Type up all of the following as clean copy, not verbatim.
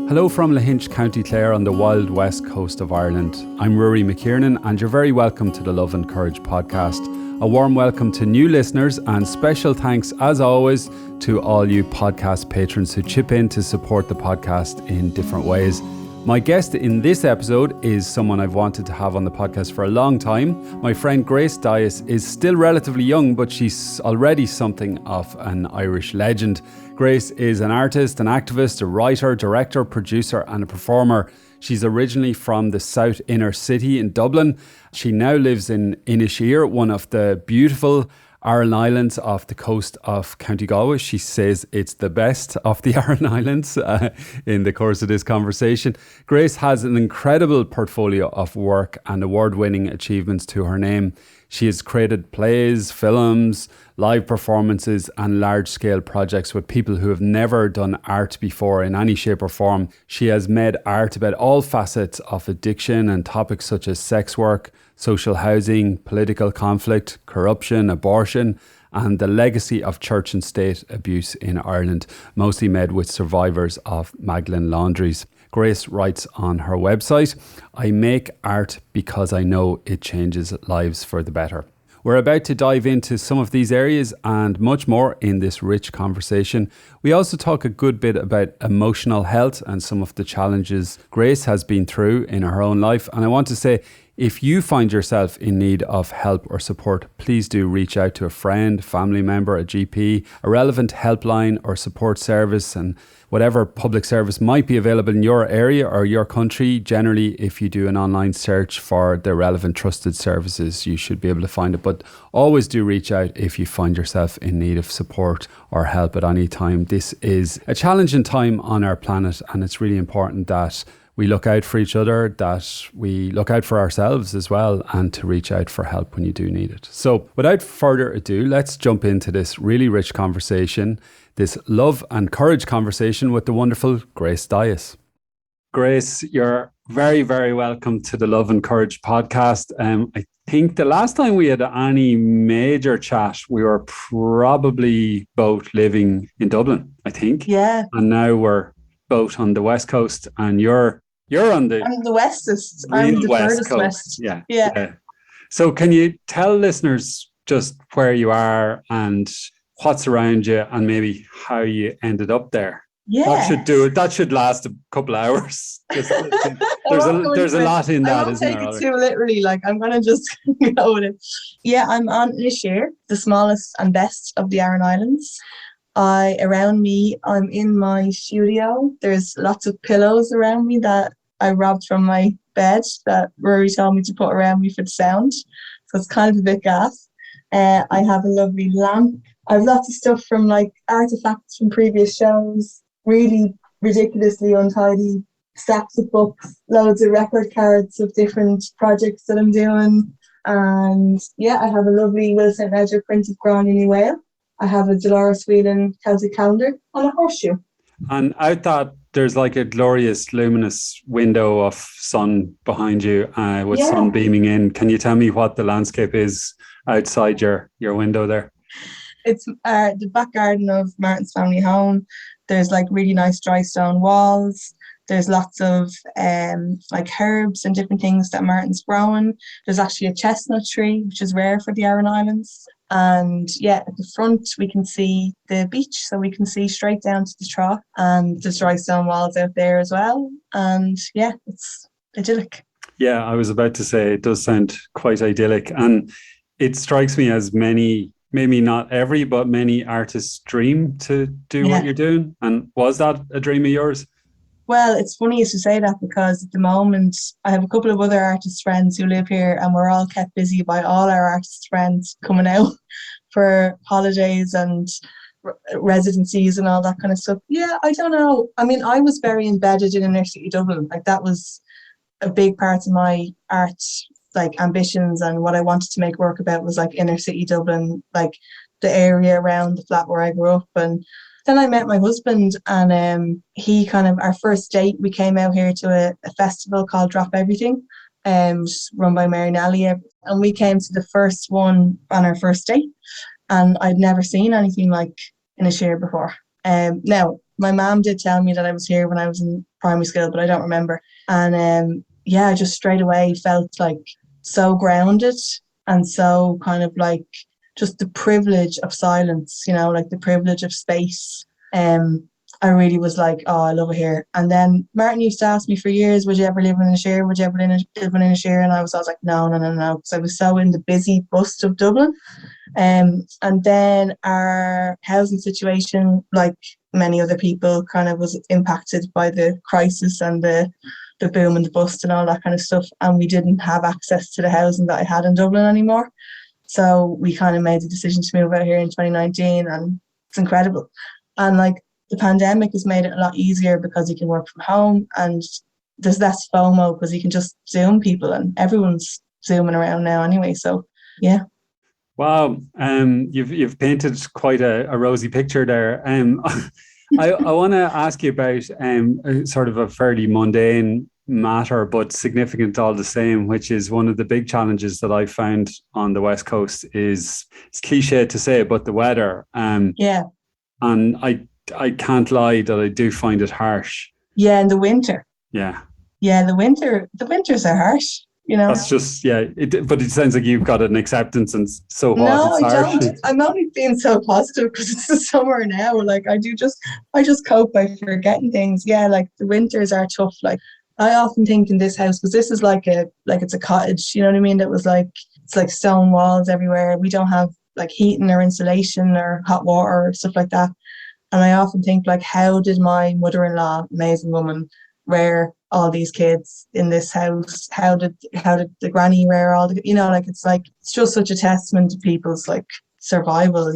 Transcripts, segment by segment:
Hello from Lahinch, County Clare on the wild west coast of Ireland. I'm Rory McKiernan and you're very welcome to the Love and Courage podcast. A warm welcome to new listeners and special thanks as always to all you podcast patrons who chip in to support the podcast in different ways. My guest in this episode is someone I've wanted to have on the podcast for a long time. My friend Grace Dyas is still relatively young, but she's already something of an Irish legend. Grace is an artist, an activist, a writer, director, producer and a performer. She's originally from the South Inner City in Dublin. She now lives in Inis Oirr, one of the beautiful Aran Islands off the coast of County Galway. She says it's the best of the Aran Islands in the course of this conversation. Grace has an incredible portfolio of work and award-winning achievements to her name. She has created plays, films, live performances and large-scale projects with people who have never done art before in any shape or form. She has made art about all facets of addiction and topics such as sex work, social housing, political conflict, corruption, abortion, and the legacy of church and state abuse in Ireland, mostly made with survivors of Magdalene laundries. Grace writes on her website, "I make art because I know it changes lives for the better." We're about to dive into some of these areas and much more in this rich conversation. We also talk a good bit about emotional health and some of the challenges Grace has been through in her own life. And I want to say, if you find yourself in need of help or support, please do reach out to a friend, family member, a GP, a relevant helpline or support service, and whatever public service might be available in your area or your country. Generally, if you do an online search for the relevant trusted services, you should be able to find it. But always do reach out if you find yourself in need of support or help at any time. This is a challenging time on our planet, and it's really important that we look out for each other, that we look out for ourselves as well, and to reach out for help when you do need it. So without further ado, let's jump into this really rich conversation, this love and courage conversation with the wonderful Grace Dyas. Grace, you're very, very welcome to the Love and Courage podcast. I think the last time we had any major chat, we were probably both living in Dublin, I think. Yeah. And now we're both on the West Coast, and you're on the... I'm the westest. I'm the furthest west. Yeah. So can you tell listeners just where you are and what's around you and maybe how you ended up there? Yeah. That should last a couple of hours. There's a lot in that, isn't there? I won't take it too literally. I'm going to just go with it. Yeah, I'm on Inis Oirr, the smallest and best of the Aran Islands. Around me, I'm in my studio. There's lots of pillows around me that I robbed from my bed that Rory told me to put around me for the sound. So it's kind of a bit gas. I have a lovely lamp. I have lots of stuff from artifacts from previous shows, really ridiculously untidy stacks of books, loads of record cards of different projects that I'm doing. And yeah, I have a lovely Wilson Ledger printed Gráinne Whale. I have a Dolores Whelan Celtic calendar and a horseshoe. And out that, there's a glorious luminous window of sun behind you with sun beaming in. Can you tell me what the landscape is outside your window there? It's the back garden of Martin's family home. There's really nice dry stone walls. There's lots of herbs and different things that Martin's growing. There's actually a chestnut tree, which is rare for the Aran Islands. And yeah, at the front we can see the beach, so we can see straight down to the trough, and there's dry stone walls out there as well. And yeah, it's idyllic. Yeah, I was about to say it does sound quite idyllic, and it strikes me as many, maybe not every, but many artists dream to do what you're doing. And was that a dream of yours? Well, it's funny you should say that, because at the moment I have a couple of other artist friends who live here, and we're all kept busy by all our artist friends coming out for holidays and residencies and all that kind of stuff. Yeah, I don't know. I mean, I was very embedded in Inner City Dublin. That was a big part of my art, ambitions, and what I wanted to make work about was Inner City Dublin, the area around the flat where I grew up. And then I met my husband, and he our first date, we came out here to a festival called Drop Everything, run by Mary Nally, and we came to the first one on our first date, and I'd never seen anything like Inis Oirr before. Now, my mom did tell me that I was here when I was in primary school, but I don't remember. And I just straight away felt like so grounded and so kind of like just the privilege of silence, like the privilege of space. I really was like, oh, I love it here. And then Martin used to ask me for years, would you ever live in a share? Would you ever live in a share? And I was like, no, because I was so in the busy bust of Dublin. And then our housing situation, like many other people, kind of was impacted by the crisis and the boom and the bust and all that kind of stuff. And we didn't have access to the housing that I had in Dublin anymore. So we kind of made the decision to move out here in 2019, and it's incredible. And like, the pandemic has made it a lot easier because you can work from home and there's less FOMO because you can just Zoom people, and everyone's Zooming around now anyway. So, yeah. Wow. You've painted quite a rosy picture there. I want to ask you about sort of a fairly mundane matter, but significant all the same, which is one of the big challenges that I found on the West Coast is, it's cliche to say, but the weather. Yeah. And I can't lie that I do find it harsh. Yeah, in the winter. Yeah. Yeah, the winters are harsh, That's just, but it sounds like you've got an acceptance and so what? No, it's I harsh. don't. I'm only being so positive because it's the summer now. Like I just cope by forgetting things. Yeah, like the winters are tough. Like I often think in this house, because this is like it's a cottage, you know what I mean? That was like, it's like stone walls everywhere. We don't have like heating or insulation or hot water or stuff like that. And I often think, like, how did my mother-in-law, amazing woman, rear all these kids in this house? How did the granny rear all the, it's just such a testament to people's like survival,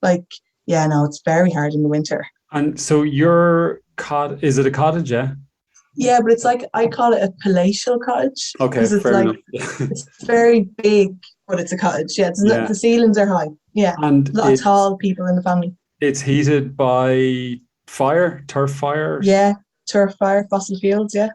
like, yeah, no, it's very hard in the winter. And so your is it a cottage? Yeah. Yeah, but it's like, I call it a palatial cottage. Okay, because it's fair like, enough. it's very big, but it's a cottage. Yeah, the ceilings are high. Yeah, and a lot of tall people in the family. It's heated by turf fire. Yeah, turf fire, fossil fuels. Yeah,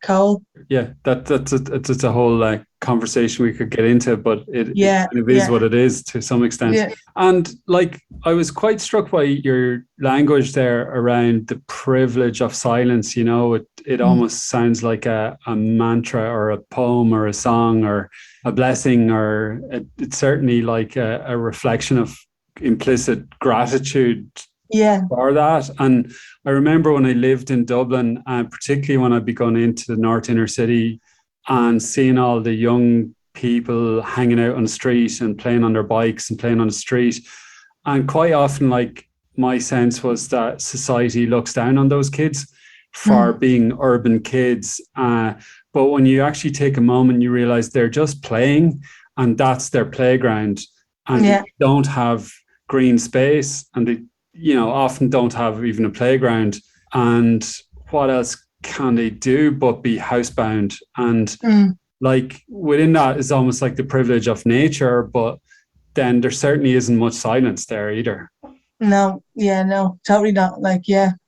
coal. Yeah, it's a whole conversation we could get into, but it kind of is what it is to some extent. Yeah. And like, I was quite struck by your language there around the privilege of silence. It almost sounds like a mantra or a poem or a song or a blessing, or it's certainly like a reflection of implicit gratitude for that. And I remember when I lived in Dublin, particularly when I'd be going into the North Inner City and seeing all the young people hanging out on the street and playing on their bikes and playing on the street. And quite often, like, my sense was that society looks down on those kids for being urban kids. But when you actually take a moment, you realize they're just playing and that's their playground. And they don't have green space, and they often don't have even a playground. And what else can they do but be housebound? And like, within that is almost like the privilege of nature, but then there certainly isn't much silence there either. No, totally not. Like,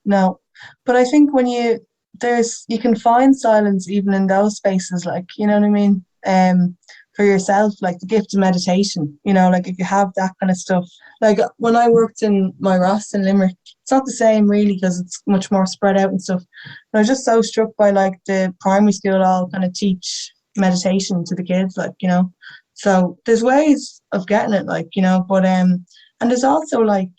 no. But I think when you can find silence even in those spaces, like, you know what I mean? For yourself, like the gift of meditation, like if you have that kind of stuff. Like when I worked in my Ross in Limerick, it's not the same really because it's much more spread out and stuff. But I was just so struck by like the primary school all kind of teach meditation to the kids, like, So there's ways of getting it, like, but and there's also like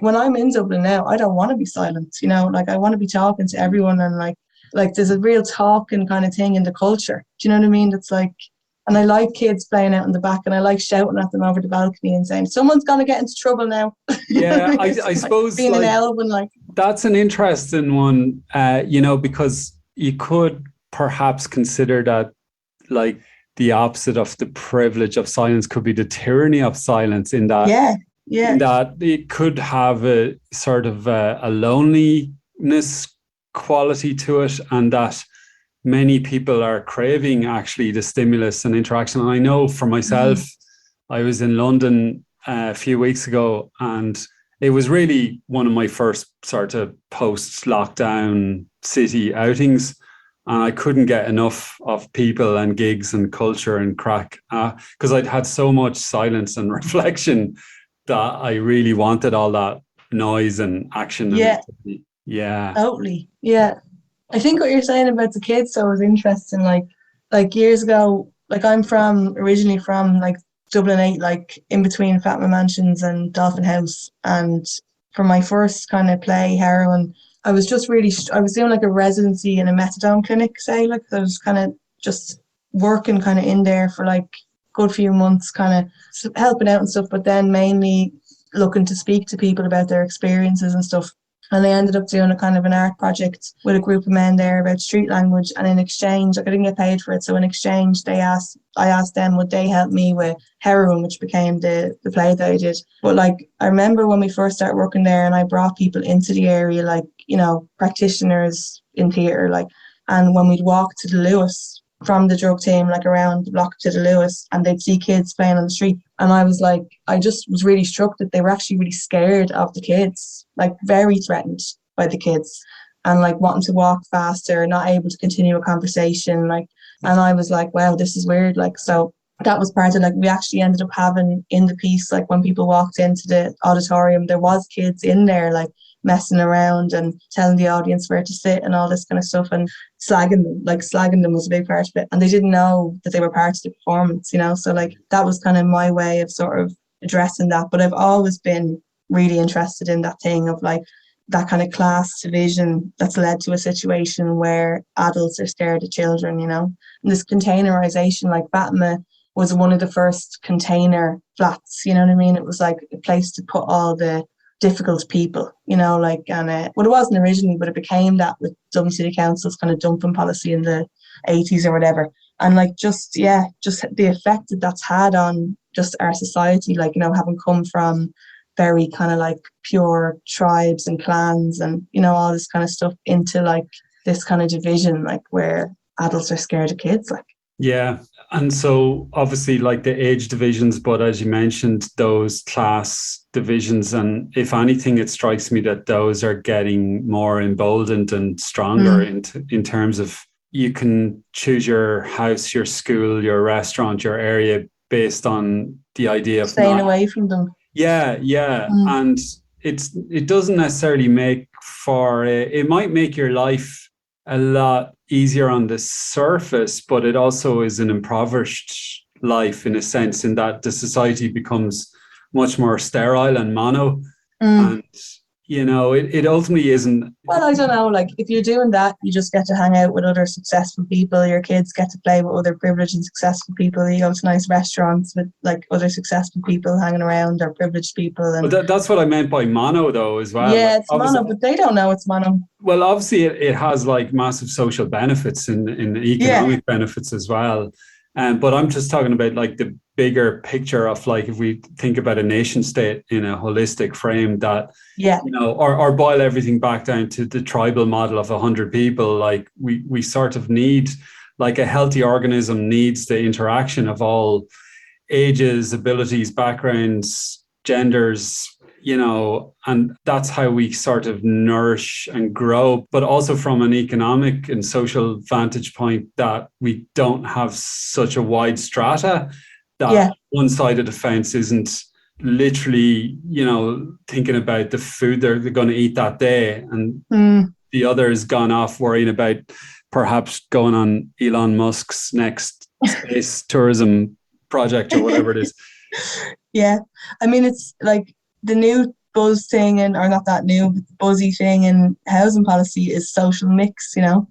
when I'm in Dublin now, I don't want to be silent, like I want to be talking to everyone, and like there's a real talking kind of thing in the culture. Do you know what I mean? It's like, and I like kids playing out in the back, and I like shouting at them over the balcony and saying, someone's going to get into trouble now. Yeah, I suppose being an Elven, like, that's an interesting one, because you could perhaps consider that like the opposite of the privilege of silence could be the tyranny of silence, in that, in that it could have a sort of a loneliness quality to it, and that many people are craving actually the stimulus and interaction. And I know for myself, I was in London a few weeks ago, and it was really one of my first sort of post-lockdown city outings. And I couldn't get enough of people and gigs and culture and crack, because I'd had so much silence and reflection that I really wanted all that. noise and action. Yeah, And yeah. totally. Yeah. I think what you're saying about the kids though is interesting. Like years ago, like I'm from originally from like Dublin 8, like in between Fatma Mansions and Dolphin House. And for my first kind of play, heroin, I was just really, I was doing like a residency in a methadone clinic, say, like I was kind of just working kind of in there for like good few months, kind of helping out and stuff, but then mainly looking to speak to people about their experiences and stuff. And I ended up doing a kind of an art project with a group of men there about street language. And in exchange, like I didn't get paid for it. So in exchange, I asked them would they help me with heroin, which became the play that I did. But like I remember when we first started working there, and I brought people into the area, like, you know, practitioners in theatre, like, and when we'd walk to the Lewis from the drug team, like around the block to the Lewis, and they'd see kids playing on the street. And I was like, I just was really struck that they were actually really scared of the kids, like very threatened by the kids, and like wanting to walk faster, not able to continue a conversation. Like, and I was like, wow, this is weird. Like, so that was part of, like, we actually ended up having in the piece, like when people walked into the auditorium, there was kids in there, like messing around and telling the audience where to sit and all this kind of stuff, and slagging them was a big part of it. And they didn't know that they were part of the performance, you know? So like that was kind of my way of sort of addressing that. But I've always been really interested in that thing of like that kind of class division that's led to a situation where adults are scared of children, you know? And this containerization, like Fatima was one of the first container flats, you know what I mean? It was like a place to put all the difficult people, you know, like, and well, it wasn't originally, but it became that with Dublin City Council's kind of dumping policy in the 80s or whatever. And like, just the effect that that's had on just our society, like, you know, having come from very kind of like pure tribes and clans and, you know, all this kind of stuff into like this kind of division, like where adults are scared of kids, like. Yeah. And so obviously like the age divisions, but as you mentioned, those class divisions, and if anything, it strikes me that those are getting more emboldened and stronger in terms of you can choose your house, your school, your restaurant, your area based on the idea of staying away from them. Yeah. And it doesn't necessarily make for it might make your life a lot easier on the surface, but it also is an impoverished life in a sense, in that the society becomes much more sterile and mono. And, you know, it ultimately isn't. Well, I don't know, like if you're doing that, you just get to hang out with other successful people. Your kids get to play with other privileged and successful people. You go to nice restaurants with like other successful people hanging around, or privileged people. And but that's what I meant by mono though as well. Yeah, like, it's mono, but they don't know it's mono. Well, obviously it has like massive social benefits and economic benefits as well. But I'm just talking about like the bigger picture of like, if we think about a nation state in a holistic frame, that, you know, or boil everything back down to the tribal model of 100 people, like we sort of need, like a healthy organism needs the interaction of all ages, abilities, backgrounds, genders, you know, and that's how we sort of nourish and grow, but also from an economic and social vantage point, that we don't have such a wide strata, that one side of the fence isn't literally, you know, thinking about the food they're going to eat that day, and the other has gone off worrying about perhaps going on Elon Musk's next space tourism project or whatever it is. Yeah, I mean, it's like the new buzz thing, and or not that new, but the buzzy thing in housing policy is social mix, you know.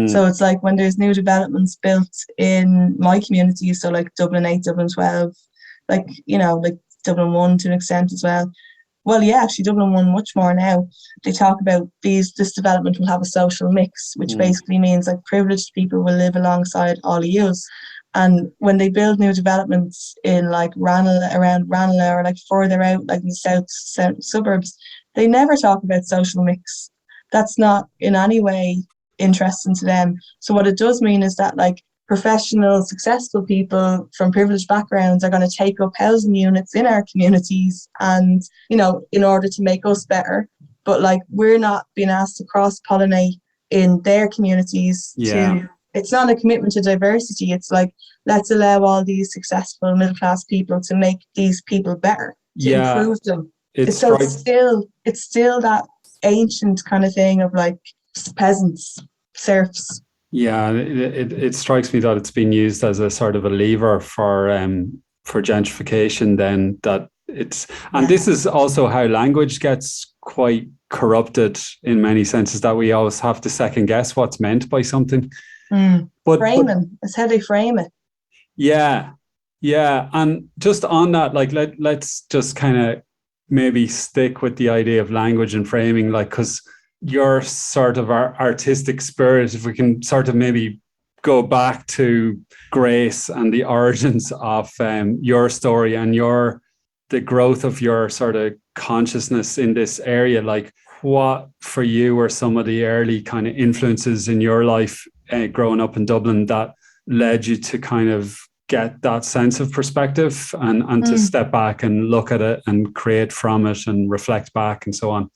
So it's like when there's new developments built in my community, so like Dublin 8, Dublin 12, like, you know, like Dublin 1 to an extent as well. Well, yeah, actually Dublin 1 much more now. They talk about this development will have a social mix, which basically means like privileged people will live alongside all of yous. And when they build new developments in like Ranelagh, around Ranelagh, or like further out, like in the south suburbs, they never talk about social mix. That's not in any way interesting to them. So what it does mean is that like professional, successful people from privileged backgrounds are going to take up housing units in our communities, and, you know, in order to make us better. But like we're not being asked to cross-pollinate in their communities to. It's not a commitment to diversity. It's like, let's allow all these successful middle-class people to make these people better, to improve them. it's So it's still that ancient kind of thing of like peasants, serfs. Yeah, it strikes me that it's been used as a sort of a lever for gentrification. Then that it's, and this is also how language gets quite corrupted in many senses, that we always have to second guess what's meant by something. But Framing, it's how they frame it. yeah, yeah, and just on that, like let's just kind of maybe stick with the idea of language and framing, like, because your sort of artistic spirit, if we can sort of maybe go back to Grace and the origins of your story and the growth of your sort of consciousness in this area, like what for you were some of the early kind of influences in your life growing up in Dublin that led you to kind of get that sense of perspective and to step back and look at it and create from it and reflect back and so on?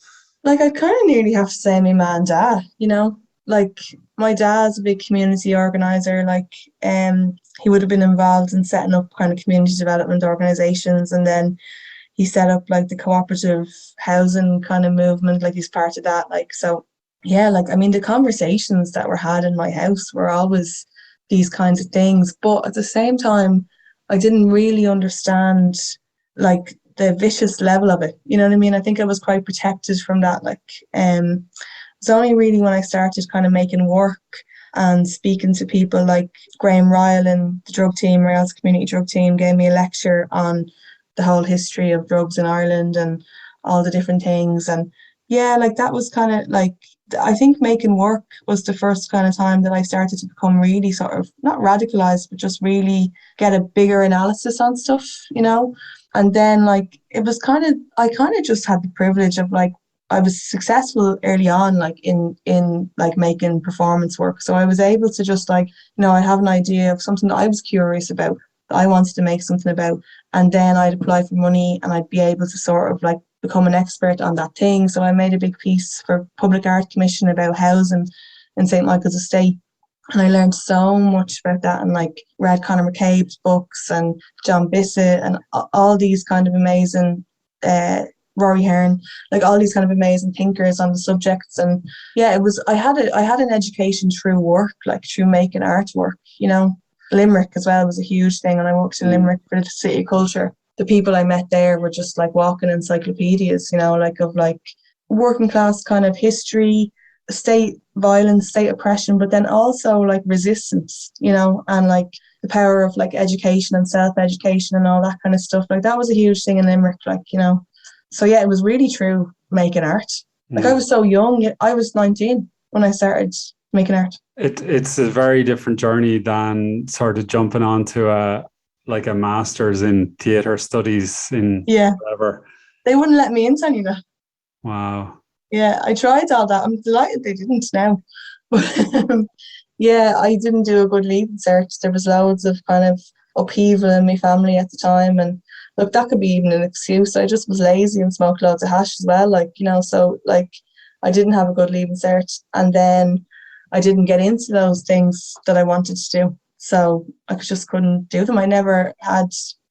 Like, I kind of nearly have to say my man and dad, you know, like my dad's a big community organizer. Like, he would have been involved in setting up kind of community development organizations, and then he set up like the cooperative housing kind of movement. Like, he's part of that. Like, so yeah, like, I mean, the conversations that were had in my house were always these kinds of things, but at the same time, I didn't really understand like the vicious level of it. You know what I mean? I think I was quite protected from that. Like, it's only really when I started kind of making work and speaking to people like Graham Ryle and the drug team, Rail's community drug team, gave me a lecture on the whole history of drugs in Ireland and all the different things. And yeah, like that was kind of like, I think making work was the first kind of time that I started to become really sort of not radicalized, but just really get a bigger analysis on stuff, you know? And then like it was kind of, I kind of just had the privilege of like, I was successful early on, like in like making performance work. So I was able to just like, you know, I have an idea of something that I was curious about, that I wanted to make something about. And then I'd apply for money and I'd be able to sort of like become an expert on that thing. So I made a big piece for Public Art Commission about housing in St. Michael's Estate. And I learned so much about that, and like read Conor McCabe's books and John Bissett and all these kind of amazing, Rory Hearn, like all these kind of amazing thinkers on the subjects. And yeah, it was, I had an education through work, like through making artwork, you know. Limerick as well was a huge thing, and I worked in Limerick for the City of Culture. The people I met there were just like walking encyclopedias, you know, like of like working class kind of history, state violence, state oppression, but then also like resistance, you know, and like the power of like education and self-education and all that kind of stuff. Like that was a huge thing in Limerick, like, you know. So yeah, it was really true making art. Like I was so young, I was 19 when I started making art. It's a very different journey than sort of jumping onto a master's in theatre studies in whatever. They wouldn't let me into any of that. Wow. Yeah, I tried all that. I'm delighted they didn't now. But yeah, I didn't do a good leaving cert. There was loads of kind of upheaval in my family at the time. And look, that could be even an excuse. I just was lazy and smoked loads of hash as well. Like, you know, so like I didn't have a good leaving cert. And then I didn't get into those things that I wanted to do. So I just couldn't do them. I never had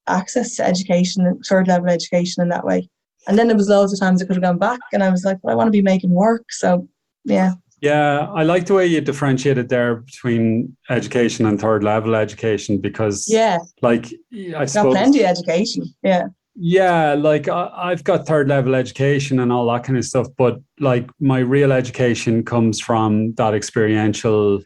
access to education, third level education in that way. And then there was loads of times I could have gone back and I was like, well, I want to be making work. So, yeah. Yeah, I like the way you differentiated there between education and third level education, because like I suppose got plenty of education. Yeah. Yeah, like I've got third level education and all that kind of stuff, but like my real education comes from that experiential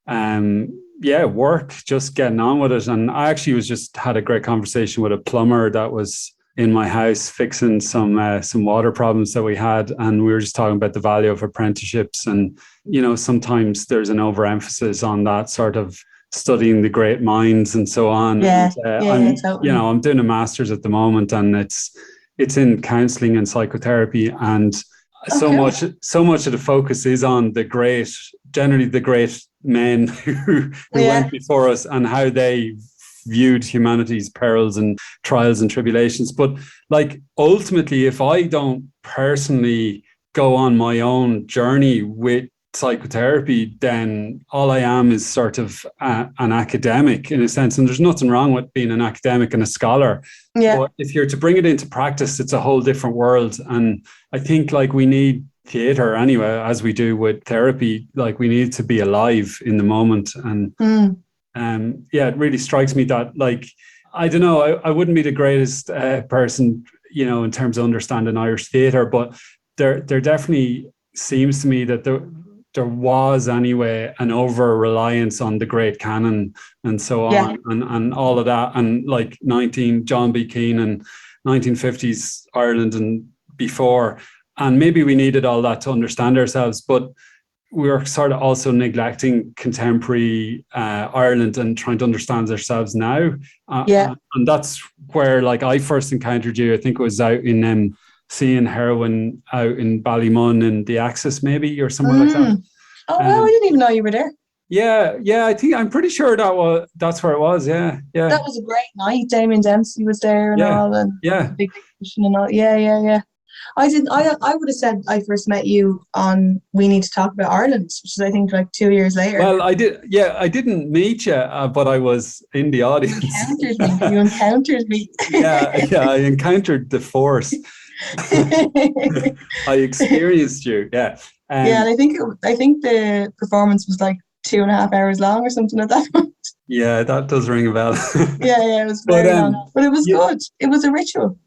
work, just getting on with it. And I actually had a great conversation with a plumber that was in my house fixing some water problems that we had, and we were just talking about the value of apprenticeships. And you know, sometimes there's an overemphasis on that sort of studying the great minds and so on. Totally. I'm doing a master's at the moment, and it's in counselling and psychotherapy, and so much of the focus is on the great men who went before us and how they viewed humanity's perils and trials and tribulations. But like ultimately, if I don't personally go on my own journey with psychotherapy, then all I am is sort of an academic in a sense. And there's nothing wrong with being an academic and a scholar. Yeah. But if you're to bring it into practice, it's a whole different world. And I think like we need theatre anyway, as we do with therapy, like we need to be alive in the moment. And yeah, it really strikes me that like, I don't know, I wouldn't be the greatest person, you know, in terms of understanding Irish theatre, but there definitely seems to me that there was anyway an over reliance on the great canon and so on, and all of that, and like John B. Keane and 1950s Ireland and before, and maybe we needed all that to understand ourselves, but we were sort of also neglecting contemporary Ireland and trying to understand ourselves now. And that's where like I first encountered you. I think it was out in seeing Heroin out in Ballymun in the Axis maybe, or somewhere like that. Oh, wow, I didn't even know you were there. Yeah, I'm pretty sure that's where it was. Yeah. That was a great night. Damien Dempsey was there and all, and big and all. Yeah. I would have said I first met you on We Need to Talk About Ireland, which is I think like 2 years later. Well, I didn't meet you, but I was in the audience. You encountered me. I encountered the force. I experienced you. Yeah. And I think the performance was like 2.5 hours long or something at that point. Yeah, that does ring a bell. It was very long, but it was good. It was a ritual.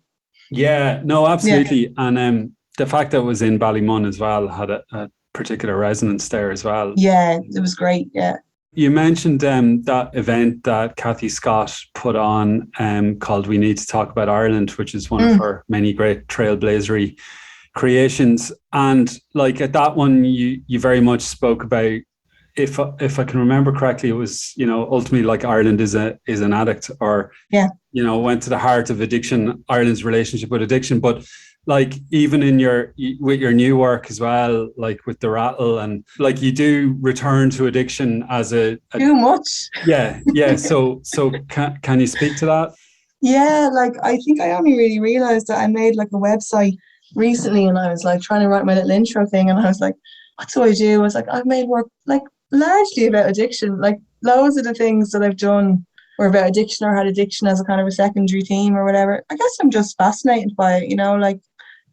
Yeah, no, absolutely. Yeah. And the fact that it was in Ballymun as well had a particular resonance there as well. Yeah, it was great. Yeah. You mentioned that event that Kathy Scott put on called We Need to Talk About Ireland, which is one of her many great trailblazery creations. And like at that one, you very much spoke about, if I can remember correctly, it was, you know, ultimately like Ireland is an addict, or, you know, went to the heart of addiction, Ireland's relationship with addiction. But like even with your new work as well, like with the rattle, and like you do return to addiction as a too much. Yeah. So can you speak to that? Yeah, like I think I only really realized that I made like a website recently, and I was like trying to write my little intro thing, and I was like, what do I do? I was like, I've made work like largely about addiction. Like loads of the things that I've done were about addiction or had addiction as a kind of a secondary theme or whatever. I guess I'm just fascinated by it, you know, like,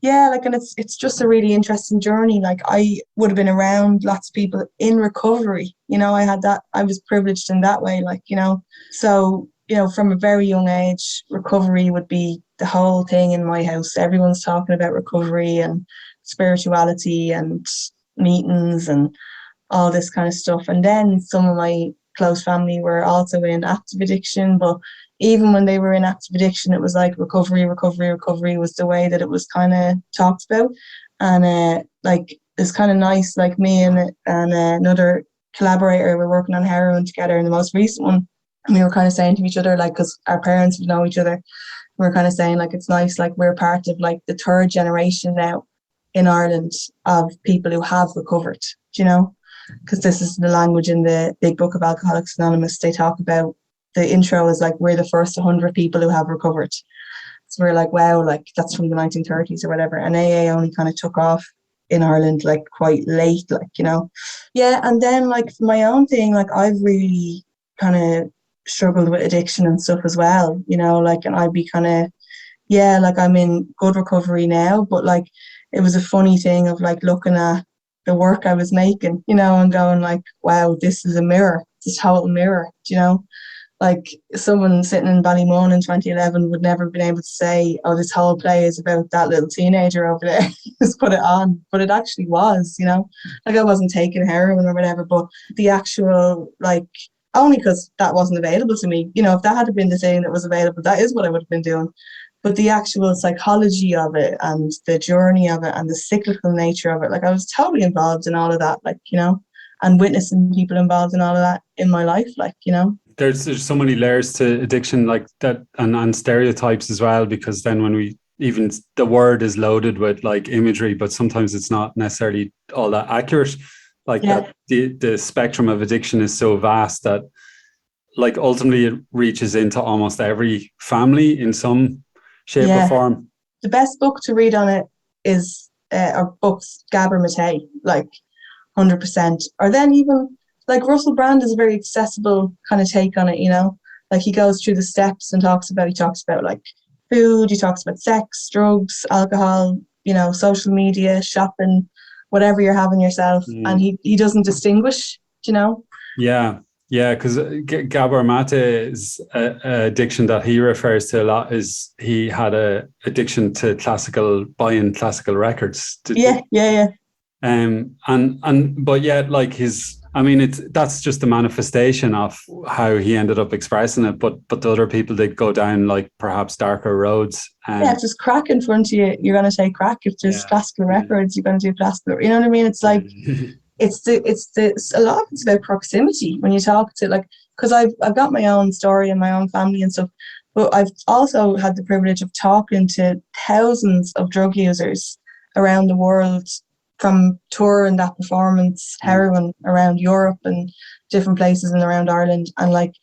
yeah, like, and it's just a really interesting journey. Like I would have been around lots of people in recovery, you know, I was privileged in that way, like, you know, so, you know, from a very young age, recovery would be the whole thing in my house. Everyone's talking about recovery and spirituality and meetings and all this kind of stuff. And then some of my close family were also in active addiction, but even when they were in active addiction, it was like recovery was the way that it was kind of talked about. And like it's kind of nice, like me and another collaborator were working on heroin together in the most recent one, and we were kind of saying to each other, like, because our parents would know each other, we were kind of saying like it's nice, like we're part of like the third generation now in Ireland of people who have recovered, you know, because this is the language in the big book of Alcoholics Anonymous. They talk about, the intro is like, we're the first 100 people who have recovered. So we're like, wow, like that's from the 1930s or whatever. And AA only kind of took off in Ireland like quite late, like, you know. Yeah, and then like for my own thing, like I've really kind of struggled with addiction and stuff as well, you know, like, and I'd be kind of, yeah, like I'm in good recovery now, but like it was a funny thing of like looking at the work I was making, you know, and going like, wow, this is a mirror, it's a total mirror, you know. Like someone sitting in Ballymun in 2011 would never have been able to say, oh, this whole play is about that little teenager over there. Just put it on. But it actually was, you know, like I wasn't taking heroin or whatever, but the actual, like, only because that wasn't available to me. You know, if that had been the thing that was available, that is what I would have been doing. But the actual psychology of it and the journey of it and the cyclical nature of it, like I was totally involved in all of that, like, you know, and witnessing people involved in all of that in my life, like, you know. There's so many layers to addiction like that, and stereotypes as well, because then when we, even the word is loaded with like imagery, but sometimes it's not necessarily all that accurate. Like that the spectrum of addiction is so vast that like ultimately it reaches into almost every family in some shape or form. The best book to read on it is our books, Gabor Mate. Like 100%. Or then even like Russell Brand is a very accessible kind of take on it, you know? Like he goes through the steps and he talks about like food, he talks about sex, drugs, alcohol, you know, social media, shopping, whatever you're having yourself. And he doesn't distinguish, you know? Yeah. Yeah, because Gabor Mate's addiction that he refers to a lot is he had a addiction to buying classical records. Yeah. But yet, like that's just the manifestation of how he ended up expressing it. But the other people, they go down like perhaps darker roads. If there's crack in front of you, you're going to say crack. If there's classical records, you're going to do classical. You know what I mean? It's like. It's a lot of it's about proximity when you talk to, like, because I've got my own story and my own family and stuff, but I've also had the privilege of talking to thousands of drug users around the world, from touring that performance heroin around Europe and different places and around Ireland. And like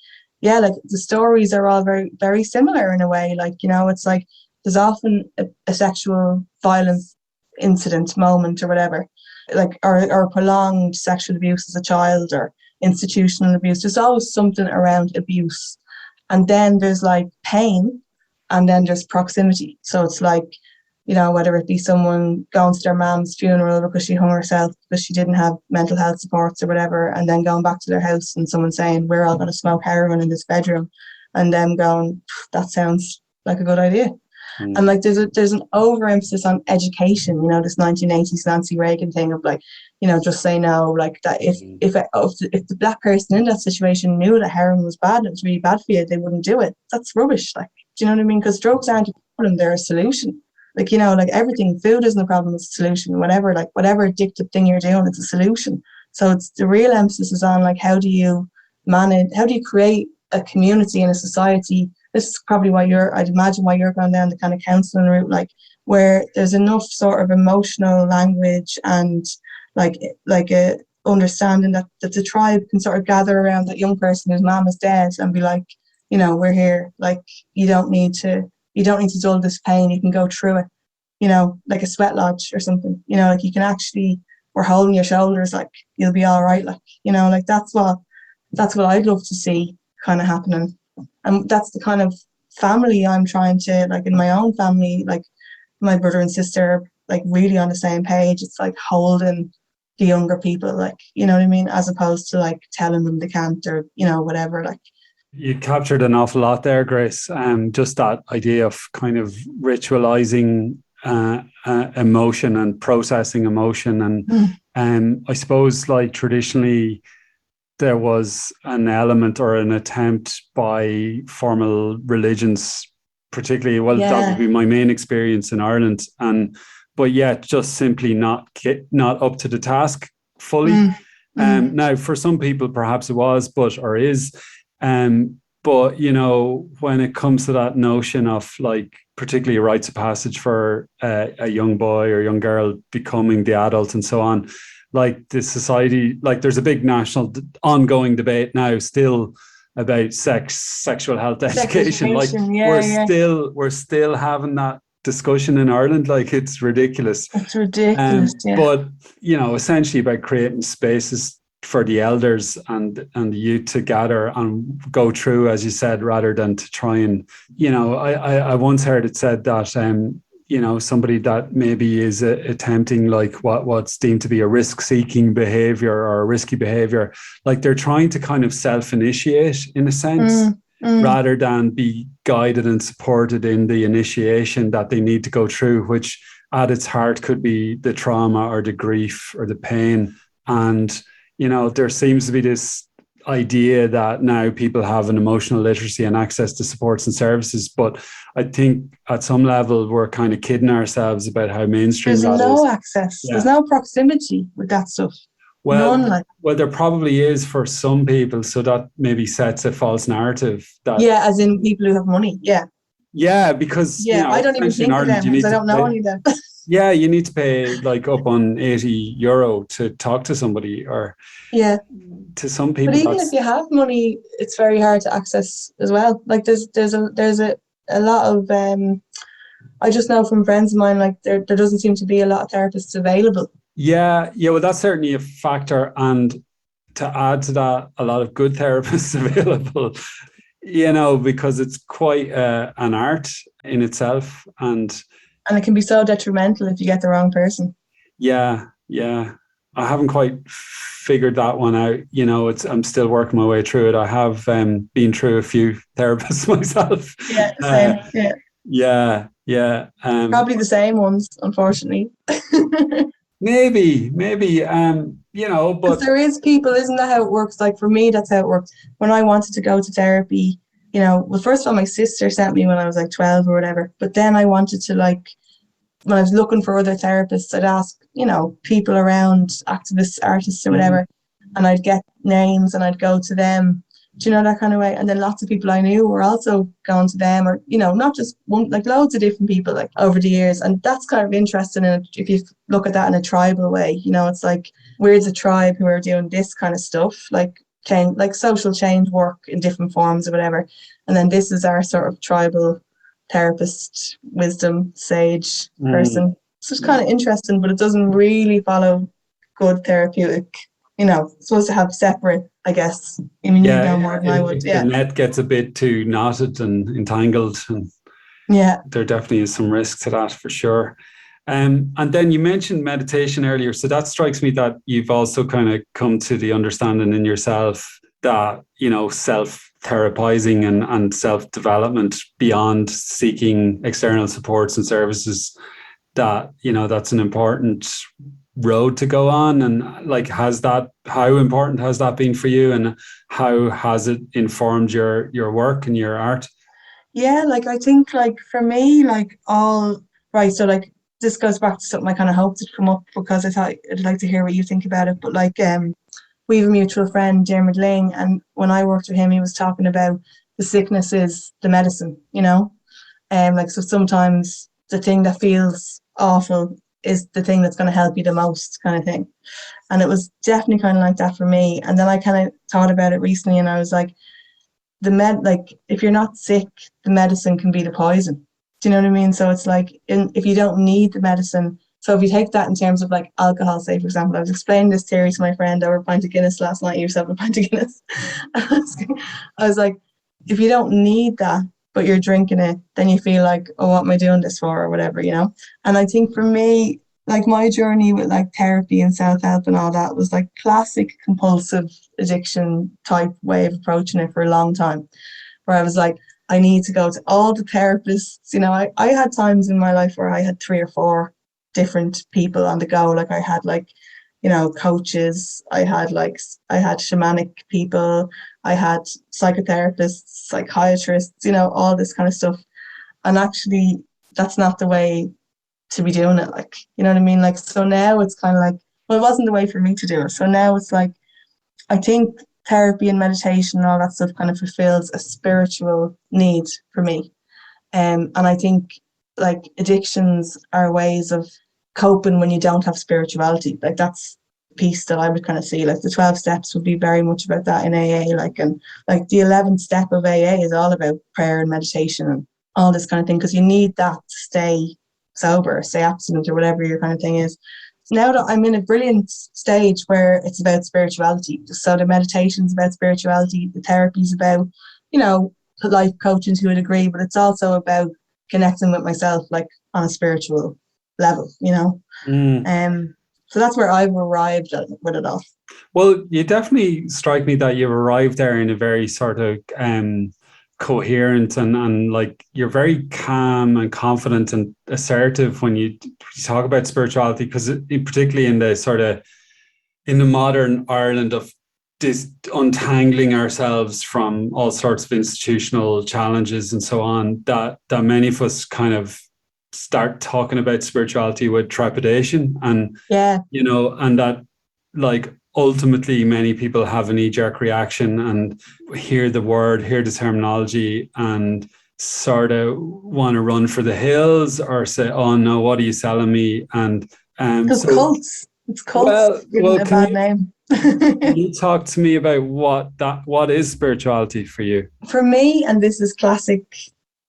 the stories are all very, very similar in a way. Like, you know, it's like there's often a sexual violence incident, moment or whatever, like or prolonged sexual abuse as a child or institutional abuse. There's always something around abuse. And then there's like pain, and then there's proximity. So it's like, you know, whether it be someone going to their mom's funeral because she hung herself because she didn't have mental health supports or whatever, and then going back to their house and someone saying, we're all going to smoke heroin in this bedroom, and them going, that sounds like a good idea. And like there's an overemphasis on education, you know, this 1980s Nancy Reagan thing of like, you know, just say no, like that if the black person in that situation knew that heroin was bad, it was really bad for you, they wouldn't do it. That's rubbish. Like, do you know what I mean? Because drugs aren't a problem, they're a solution. Like, you know, like everything, food isn't a problem, it's a solution. Whatever addictive thing you're doing, it's a solution. So it's the real emphasis is on like, how do you create a community and a society? This is probably I'd imagine why you're going down the kind of counselling route, like where there's enough sort of emotional language and like a understanding that the tribe can sort of gather around that young person whose mom is dead and be like, you know, we're here. Like, you don't need to dull this pain. You can go through it, you know, like a sweat lodge or something, you know, like you can actually, we're holding your shoulders, like you'll be all right. Like, you know, like that's what I'd love to see kind of happening. And that's the kind of family I'm trying to, like in my own family, like my brother and sister, like really on the same page. It's like holding the younger people, like, you know what I mean? As opposed to like telling them they can't or, you know, whatever. Like, you captured an awful lot there, Grace. Just that idea of kind of ritualizing emotion and processing emotion. And I suppose like traditionally, there was an element or an attempt by formal religions, particularly, that would be my main experience in Ireland, but yet just simply not up to the task fully. Now, for some people, perhaps it was, or is. But, you know, when it comes to that notion of like, particularly a rites of passage for a young boy or young girl becoming the adult and so on, like the society, like there's a big national ongoing debate now still about sexual health education. Like we're still having that discussion in Ireland. Like it's ridiculous. It's ridiculous. But, you know, essentially about creating spaces for the elders and the youth to gather and go through, as you said, rather than to try and, you know, I once heard it said that, you know, somebody that maybe is attempting like what's deemed to be a risk-seeking behavior or a risky behavior, like they're trying to kind of self-initiate in a sense, rather than be guided and supported in the initiation that they need to go through, which at its heart could be the trauma or the grief or the pain. And, you know, there seems to be this idea that now people have an emotional literacy and access to supports and services, but I think at some level we're kind of kidding ourselves about how mainstream there's that no is. access. There's no proximity with that stuff. Well, there probably is for some people, so that maybe sets a false narrative. That as in people who have money. Because you know, I don't even think of them because I don't know any of them. You need to pay like up on €80 to talk to somebody, or to some people. But even if you have money, it's very hard to access as well. Like there's a lot of I just know from friends of mine, like there doesn't seem to be a lot of therapists available. Yeah, well, that's certainly a factor. And to add to that, a lot of good therapists available, because it's quite an art in itself. And it can be so detrimental if you get the wrong person. Yeah. I haven't quite figured that one out. I'm still working my way through it. I have been through a few therapists myself. Yeah, same. Yeah. Probably the same ones, unfortunately. Maybe, Because but there is people, isn't that how it works? Like for me, that's how it works. When I wanted to go to therapy, well, first of all, my sister sent me when I was like 12 or whatever. But then I wanted to when I was looking for other therapists, I'd ask, people around, activists, artists or whatever, and I'd get names and I'd go to them. Do you know, that kind of way? And then lots of people I knew were also going to them, or, not just one, like loads of different people, like over the years. And that's kind of interesting. And if you look at that in a tribal way, it's like we're the tribe who are doing this kind of stuff, like change, like social change work in different forms or whatever. And then this is our sort of tribal therapist, wisdom, sage person. So it's kind of interesting, but it doesn't really follow good therapeutic. It's supposed to have separate, I guess. I mean, you know more than I would. The net gets a bit too knotted and entangled, and there definitely is some risk to that for sure. And then you mentioned meditation earlier, so that strikes me that you've also kind of come to the understanding in yourself that self-therapizing and self-development beyond seeking external supports and services, that that's an important road to go on. And how important has that been for you, and how has it informed your work and your art? I think for me, this goes back to something I kind of hoped would come up, because I thought I'd like to hear what you think about it. But we have a mutual friend, Dermot Ling, and when I worked with him, he was talking about the sickness is the medicine, so sometimes the thing that feels awful is the thing that's going to help you the most, kind of thing. And it was definitely kind of like that for me. And then I kind of thought about it recently, and I was like, if you're not sick, the medicine can be the poison. Do you know what I mean? So it's like, if you don't need the medicine. So if you take that in terms of like alcohol, say, for example, I was explaining this theory to my friend over a pint of Guinness last night. You yourself a pint of Guinness. I was like, if you don't need that, but you're drinking it, then you feel like, oh, what am I doing this for, or whatever, And I think for me, my journey with therapy and self-help and all that was classic compulsive addiction type way of approaching it for a long time, where I was like, I need to go to all the therapists. I had times in my life where I had 3 or 4 different people on the go. I had coaches, I had shamanic people, I had psychotherapists, psychiatrists, all this kind of stuff. And actually that's not the way to be doing it. You know what I mean? So now it's kind of well, it wasn't the way for me to do it. So now it's I think therapy and meditation and all that stuff kind of fulfills a spiritual need for me. And I think addictions are ways of coping when you don't have spirituality. That's the piece that I would kind of see. The 12 steps would be very much about that in AA. And the 11th step of AA is all about prayer and meditation and all this kind of thing, because you need that to stay sober, stay abstinent, or whatever your kind of thing is. So now that I'm in a brilliant stage where it's about spirituality. So the meditation's about spirituality, the therapy's about, life coaching to a degree, but it's also about connecting with myself on a spiritual level, so that's where I've arrived with it all. Well, you definitely strike me that you've arrived there in a very sort of coherent and you're very calm and confident and assertive when you talk about spirituality, because particularly in the modern Ireland of untangling ourselves from all sorts of institutional challenges and so on, that many of us kind of start talking about spirituality with trepidation, and and that ultimately many people have a knee-jerk reaction and hear the terminology and sort of want to run for the hills or say, oh no, what are you selling me? And cults. It's cults. Well, a bad name. Can you talk to me about what is spirituality for you? For me, and this is classic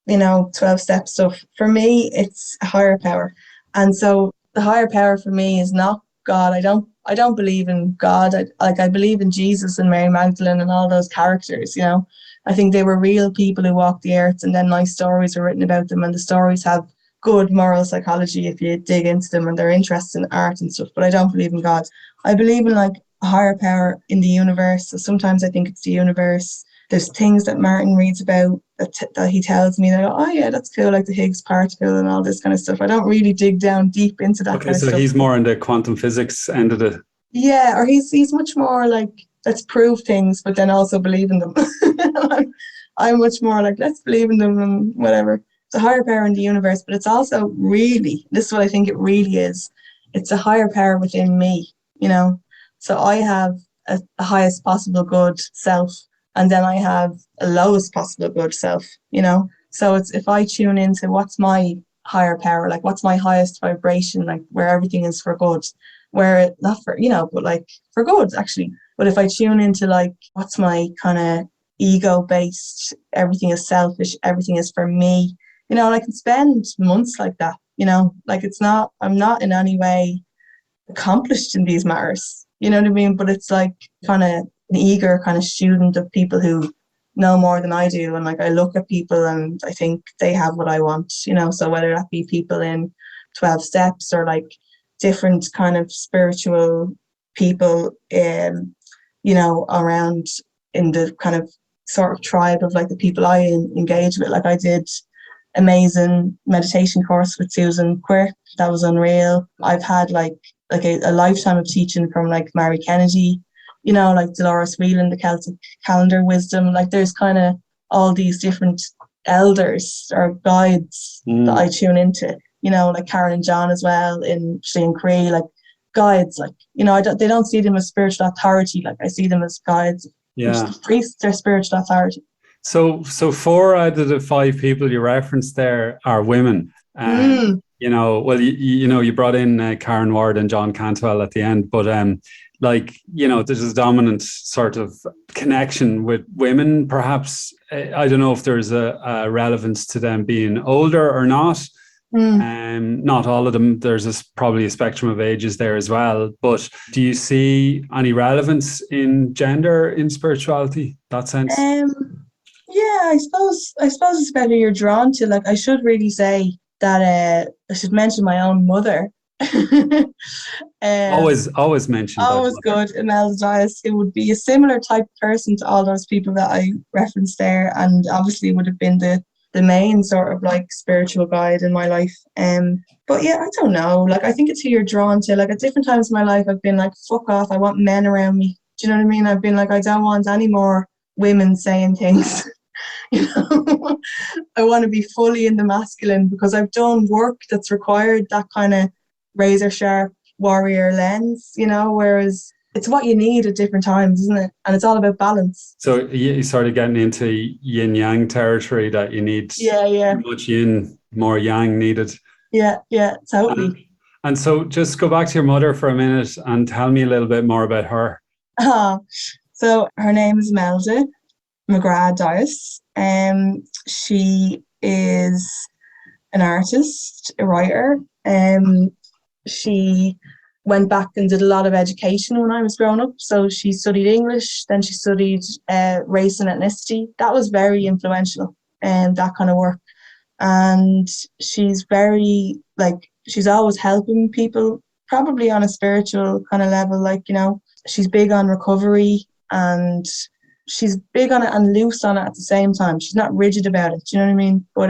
12-step stuff. For me, it's a higher power. And so the higher power for me is not God. I don't believe in God. I believe in Jesus and Mary Magdalene and all those characters, you know. I think they were real people who walked the earth, and then nice stories were written about them, and the stories have good moral psychology if you dig into them, and they're interested in art and stuff. But I don't believe in God. I believe in like a higher power in the universe. So sometimes I think it's the universe. There's things that Martin reads about that he tells me, and I go, oh yeah, that's cool, like the Higgs particle and all this kind of stuff. I don't really dig down deep into that Okay, kind of so stuff. he's more in the quantum physics end of the... Yeah, or he's much more like, let's prove things, but then also believe in them. I'm much more like, let's believe in them and whatever. It's a higher power in the universe, but it's also really, this is what I think it really is. It's a higher power within me, you know. So I have a highest possible good self, and then I have a lowest possible good self, you know. So it's, if I tune into what's my higher power, like what's my highest vibration, like where everything is for good, where not for, you know, but like for good actually. But if I tune into like what's my kind of ego based, everything is selfish, everything is for me, you know, and I can spend months like that, you know, like it's not, I'm not in any way accomplished in these matters, you know what I mean? But it's like kind of an eager kind of student of people who know more than I do. And like I look at people and I think they have what I want, you know, so whether that be people in 12 steps or like different kind of spiritual people, you know, around in the kind of sort of tribe of like the people I engage with. Like I did amazing meditation course with Susan Quirk. That was unreal. I've had like a lifetime of teaching from like Mary Kennedy, you know, like Dolores Whelan, the Celtic calendar wisdom. Like there's kind of all these different elders or guides that I tune into, you know, like Karen and John as well in Shane Cree, like guides, like, you know, they don't see them as spiritual authority. Like I see them as guides. Yeah. Which the priests are spiritual authority. So 4 out of the 5 people you referenced there are women. You know, well, you know, you brought in Karen Ward and John Cantwell at the end, but like, you know, there's a dominant sort of connection with women. Perhaps I don't know if there's a relevance to them being older or not. Not all of them. There's probably a spectrum of ages there as well. But do you see any relevance in gender in spirituality? That sense? Yeah, I suppose it's better you're drawn to. Like I should really say that I should mention my own mother. Always mentioned. Always good, Inis Oirr. It would be a similar type of person to all those people that I referenced there, and obviously would have been the main sort of like spiritual guide in my life. But yeah, I don't know. Like I think it's who you're drawn to. Like at different times in my life, I've been like, fuck off. I want men around me. Do you know what I mean? I've been like, I don't want any more women saying things. You know, I want to be fully in the masculine because I've done work that's required that kind of razor sharp warrior lens, you know, whereas it's what you need at different times, isn't it? And it's all about balance. So you're sort of getting into yin yang territory that you need much yin, more yang needed. Yeah, totally. And so just go back to your mother for a minute and tell me a little bit more about her. So her name is Melda McGrath Dyas. She is an artist, a writer. She went back and did a lot of education when I was growing up. So she studied English, then she studied race and ethnicity. That was very influential, that kind of work. And she's very, like, she's always helping people, probably on a spiritual kind of level. Like, you know, she's big on recovery and she's big on it and loose on it at the same time. She's not rigid about it. Do you know what I mean? But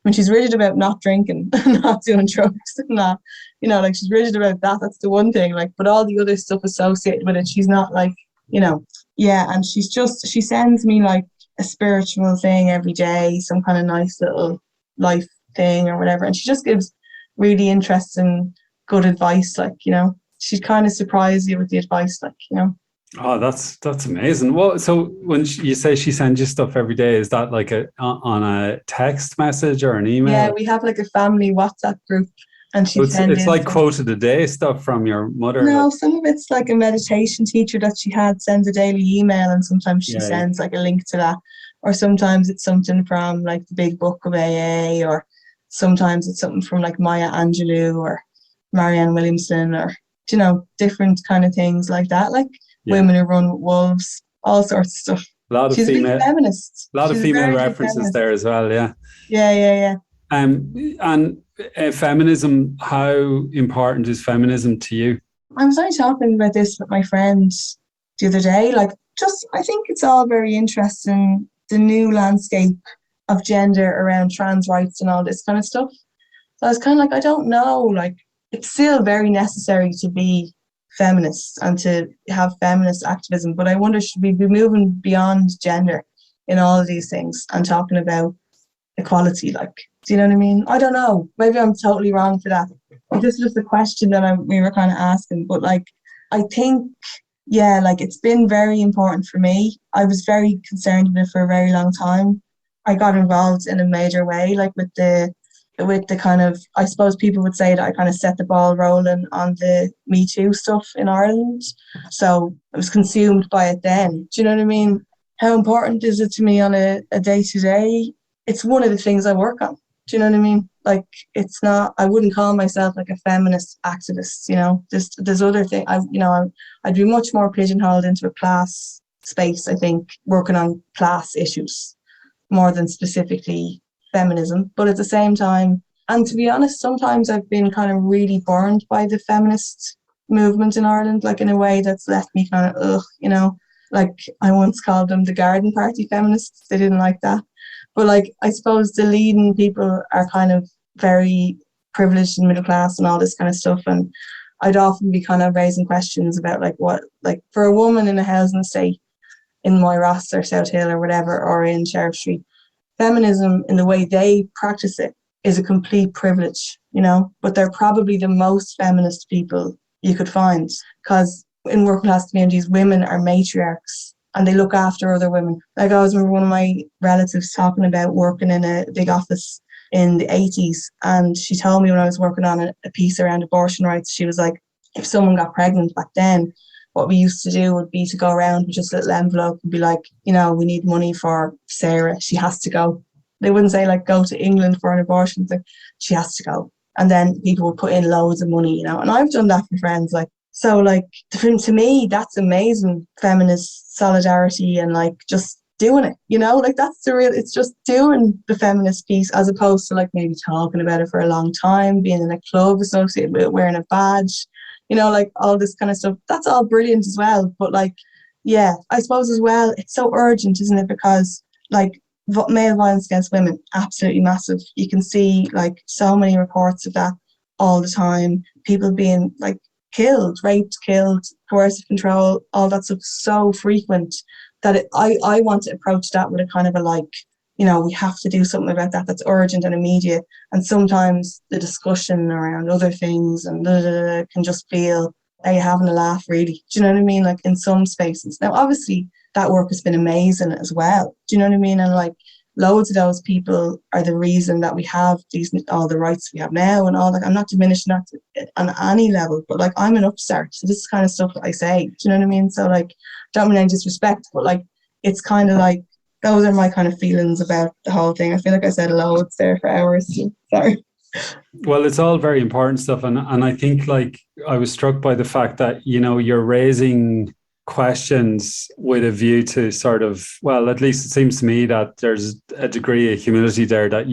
when she's rigid about not drinking, not doing drugs, not, you know, like she's rigid about that. That's the one thing. Like, but all the other stuff associated with it, she's not like, you know, yeah. And she sends me like a spiritual thing every day, some kind of nice little life thing or whatever. And she just gives really interesting, good advice. Like, you know, she'd kind of surprise you with the advice, like, you know. Oh, that's amazing. Well, so when you say she sends you stuff every day, is that like on a text message or an email? Yeah, we have like a family WhatsApp group, and it's like quote of the day stuff from your mother. No, like, some of it's like a meditation teacher that she had sends a daily email, and sometimes she sends like a link to that, or sometimes it's something from like the Big Book of AA, or sometimes it's something from like Maya Angelou or Marianne Williamson or different kind of things like that, like Yeah. women who run with wolves, all sorts of stuff. A lot of She's a big female, feminist. a lot of She's a female very big references feminist. there as well. Yeah. Yeah, yeah, yeah. And feminism, how important is feminism to you? I was only talking about this with my friend the other day. Like, just, I think it's all very interesting, the new landscape of gender around trans rights and all this kind of stuff. So I was kind of like, I don't know, like, it's still very necessary to be feminist and to have feminist activism. But I wonder, should we be moving beyond gender in all of these things and talking about equality? Like, do you know what I mean? I don't know. Maybe I'm totally wrong for that. This is just a question that we were kind of asking. But like, I think, yeah, like it's been very important for me. I was very concerned with it for a very long time. I got involved in a major way, like with the kind of, I suppose people would say that I kind of set the ball rolling on the Me Too stuff in Ireland. So I was consumed by it then. Do you know what I mean? How important is it to me on a day-to-day? It's one of the things I work on. Do you know what I mean? Like, it's not, I wouldn't call myself like a feminist activist, there's other things, I'd be much more pigeonholed into a class space, I think, working on class issues more than specifically feminism. But at the same time, and to be honest, sometimes I've been kind of really burned by the feminist movement in Ireland, like in a way that's left me kind of, like I once called them the garden party feminists. They didn't like that. But like, I suppose the leading people are kind of very privileged and middle class and all this kind of stuff. And I'd often be kind of raising questions about like what, like for a woman in a housing estate in Moyross or South Hill or whatever, or in Sheriff Street, feminism in the way they practice it is a complete privilege, but they're probably the most feminist people you could find, because in working class communities, women are matriarchs and they look after other women. Like, I always remember one of my relatives talking about working in a big office in the 80s, and she told me when I was working on a piece around abortion rights, she was like, if someone got pregnant back then, what we used to do would be to go around with just a little envelope and be like, we need money for Sarah, she has to go. They wouldn't say like, go to England for an abortion, like, she has to go. And then people would put in loads of money, and I've done that for friends. Like, so like, to me, that's amazing feminist solidarity and like just doing it, like that's it's just doing the feminist piece, as opposed to like maybe talking about it for a long time, being in a club associated with it, wearing a badge, like all this kind of stuff. That's all brilliant as well. But like, yeah, I suppose as well, it's so urgent, isn't it? Because like, male violence against women, absolutely massive. You can see like so many reports of that all the time. People being like raped, killed, coercive control, all that stuff, so frequent that I want to approach that with a kind of a like, we have to do something about that that's urgent and immediate. And sometimes the discussion around other things and can just feel like you're having a laugh, really. Do you know what I mean? Like in some spaces. Now, obviously, that work has been amazing as well. Do you know what I mean? And like, loads of those people are the reason that we have all the rights we have now and all that. I'm not diminishing that on any level, but like, I'm an upstart. So this is kind of stuff that I say. Do you know what I mean? So like, don't mean any disrespect, but like, it's kind of like, those are my kind of feelings about the whole thing. I feel like I said loads there for hours. Sorry. Well, it's all very important stuff. And I think like I was struck by the fact that, you're raising questions with a view to sort of, well, at least it seems to me that there's a degree of humility there, that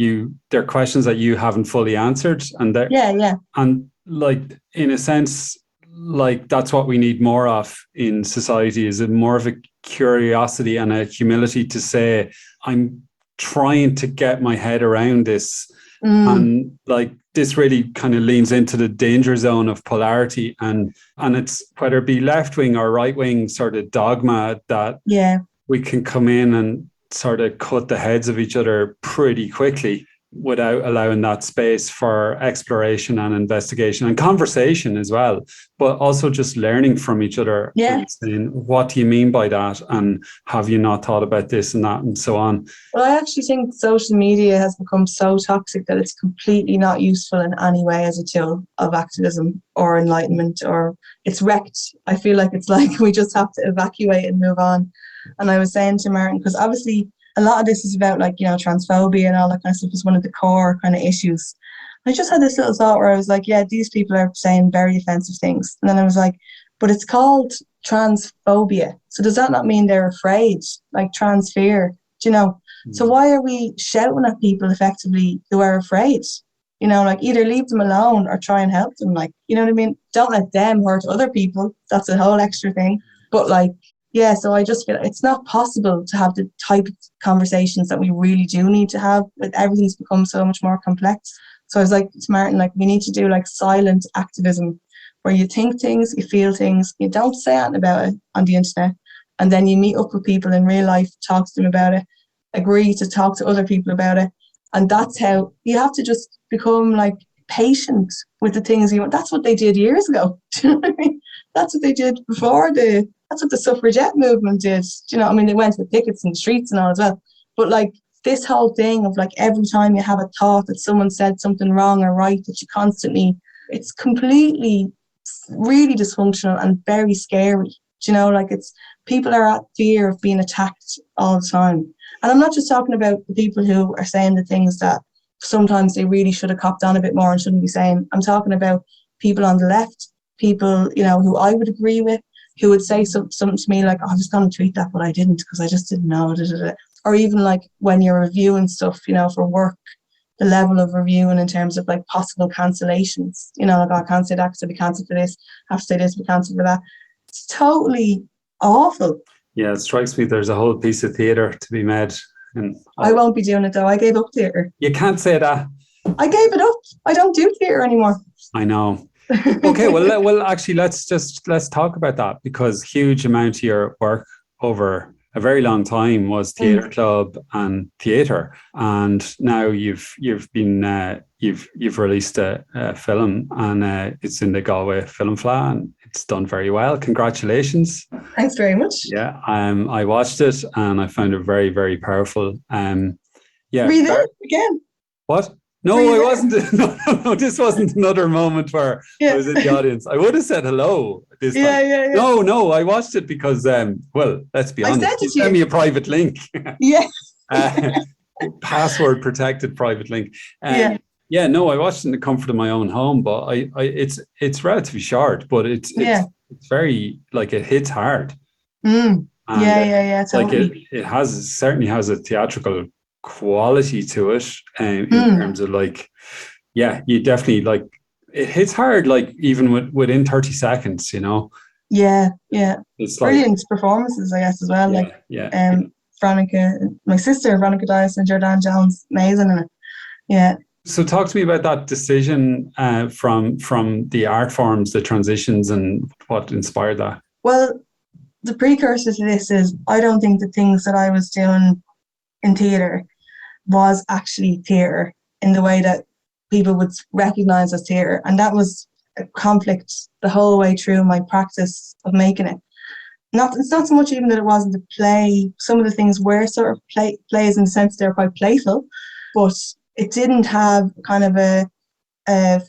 there are questions that you haven't fully answered. And and like, in a sense, like that's what we need more of in society, is more of a curiosity and a humility to say, I'm trying to get my head around this. And like, this really kind of leans into the danger zone of polarity, and it's whether it be left wing or right wing sort of dogma that we can come in and sort of cut the heads of each other pretty quickly without allowing that space for exploration and investigation and conversation as well, but also just learning from each other. And saying, what do you mean by that? And have you not thought about this and that, and so on? Well, I actually think social media has become so toxic that it's completely not useful in any way as a tool of activism or enlightenment, or it's wrecked. I feel like it's like we just have to evacuate and move on. And I was saying to Martin, because obviously a lot of this is about like, transphobia and all that kind of stuff is one of the core kind of issues. I just had this little thought where I was like, yeah, these people are saying very offensive things. And then I was like, but it's called transphobia. So does that not mean they're afraid? Like trans fear, do you know? So why are we shouting at people effectively who are afraid? You know, like either leave them alone or try and help them. Like, you know what I mean? Don't let them hurt other people. That's a whole extra thing. But like, yeah, so I just feel it's not possible to have the type of conversations that we really do need to have. Like everything's become so much more complex. So I was like to Martin, like we need to do like silent activism where you think things, you feel things, you don't say anything about it on the internet. And then you meet up with people in real life, talk to them about it, agree to talk to other people about it. And that's how you have to just become like patient with the things you want. That's what they did years ago. Do you know what I mean? That's what they did before that's what the suffragette movement did. Do you know, I mean, they went with pickets in the streets and all as well. But like this whole thing of like every time you have a thought that someone said something wrong or right, that you constantly, it's completely really dysfunctional and very scary. Do you know, like it's people are at fear of being attacked all the time. And I'm not just talking about the people who are saying the things that sometimes they really should have copped on a bit more and shouldn't be saying. I'm talking about people on the left, people, you know, who I would agree with, who would say something to me like, oh, I was going to tweet that, but I didn't because I just didn't know. Or even like when you're reviewing stuff, you know, for work, the level of reviewing in terms of like possible cancellations, you know, like, oh, I can't say that because I'll be cancelled for this, I have to say this, be cancelled for that. It's totally awful. Yeah, it strikes me there's a whole piece of theatre to be made. And I won't be doing it though. I gave up theatre. You can't say that. I gave it up. I don't do theatre anymore. I know. Okay, well, actually, let's talk about that, because huge amount of your work over a very long time was theatre club and theatre, and now you've released a film, and it's in the Galway Film Fleadh, and it's done very well. Congratulations! Thanks very much. Yeah, I watched it and I found it very, very powerful. Yeah. Were you there again? What? No, I wasn't. No, this wasn't another moment where I was in the audience. I would have said hello this time. Yeah. No, I watched it because, well, let's be honest. You sent me a private link. Yeah. Password protected private link. Yeah, no, I watched it in the comfort of my own home, but it's relatively short, but it's very, like, it hits hard. And, totally. Like it certainly has a theatrical quality to it, in terms of like, yeah, you definitely, like, it hits hard, like even within 30 seconds, you know. Yeah. It's brilliant performances, I guess, as well. Veronica, my sister Veronica Dyas and Jordan Jones, amazing in it. Yeah. So talk to me about that decision from the art forms, the transitions, and what inspired that. Well, the precursor to this is I don't think the things that I was doing in theatre was actually theatre in the way that people would recognise as theatre. And that was a conflict the whole way through my practice of making it. It's not so much even that it wasn't a play. Some of the things were sort of plays in the sense they're quite playful, but it didn't have kind of a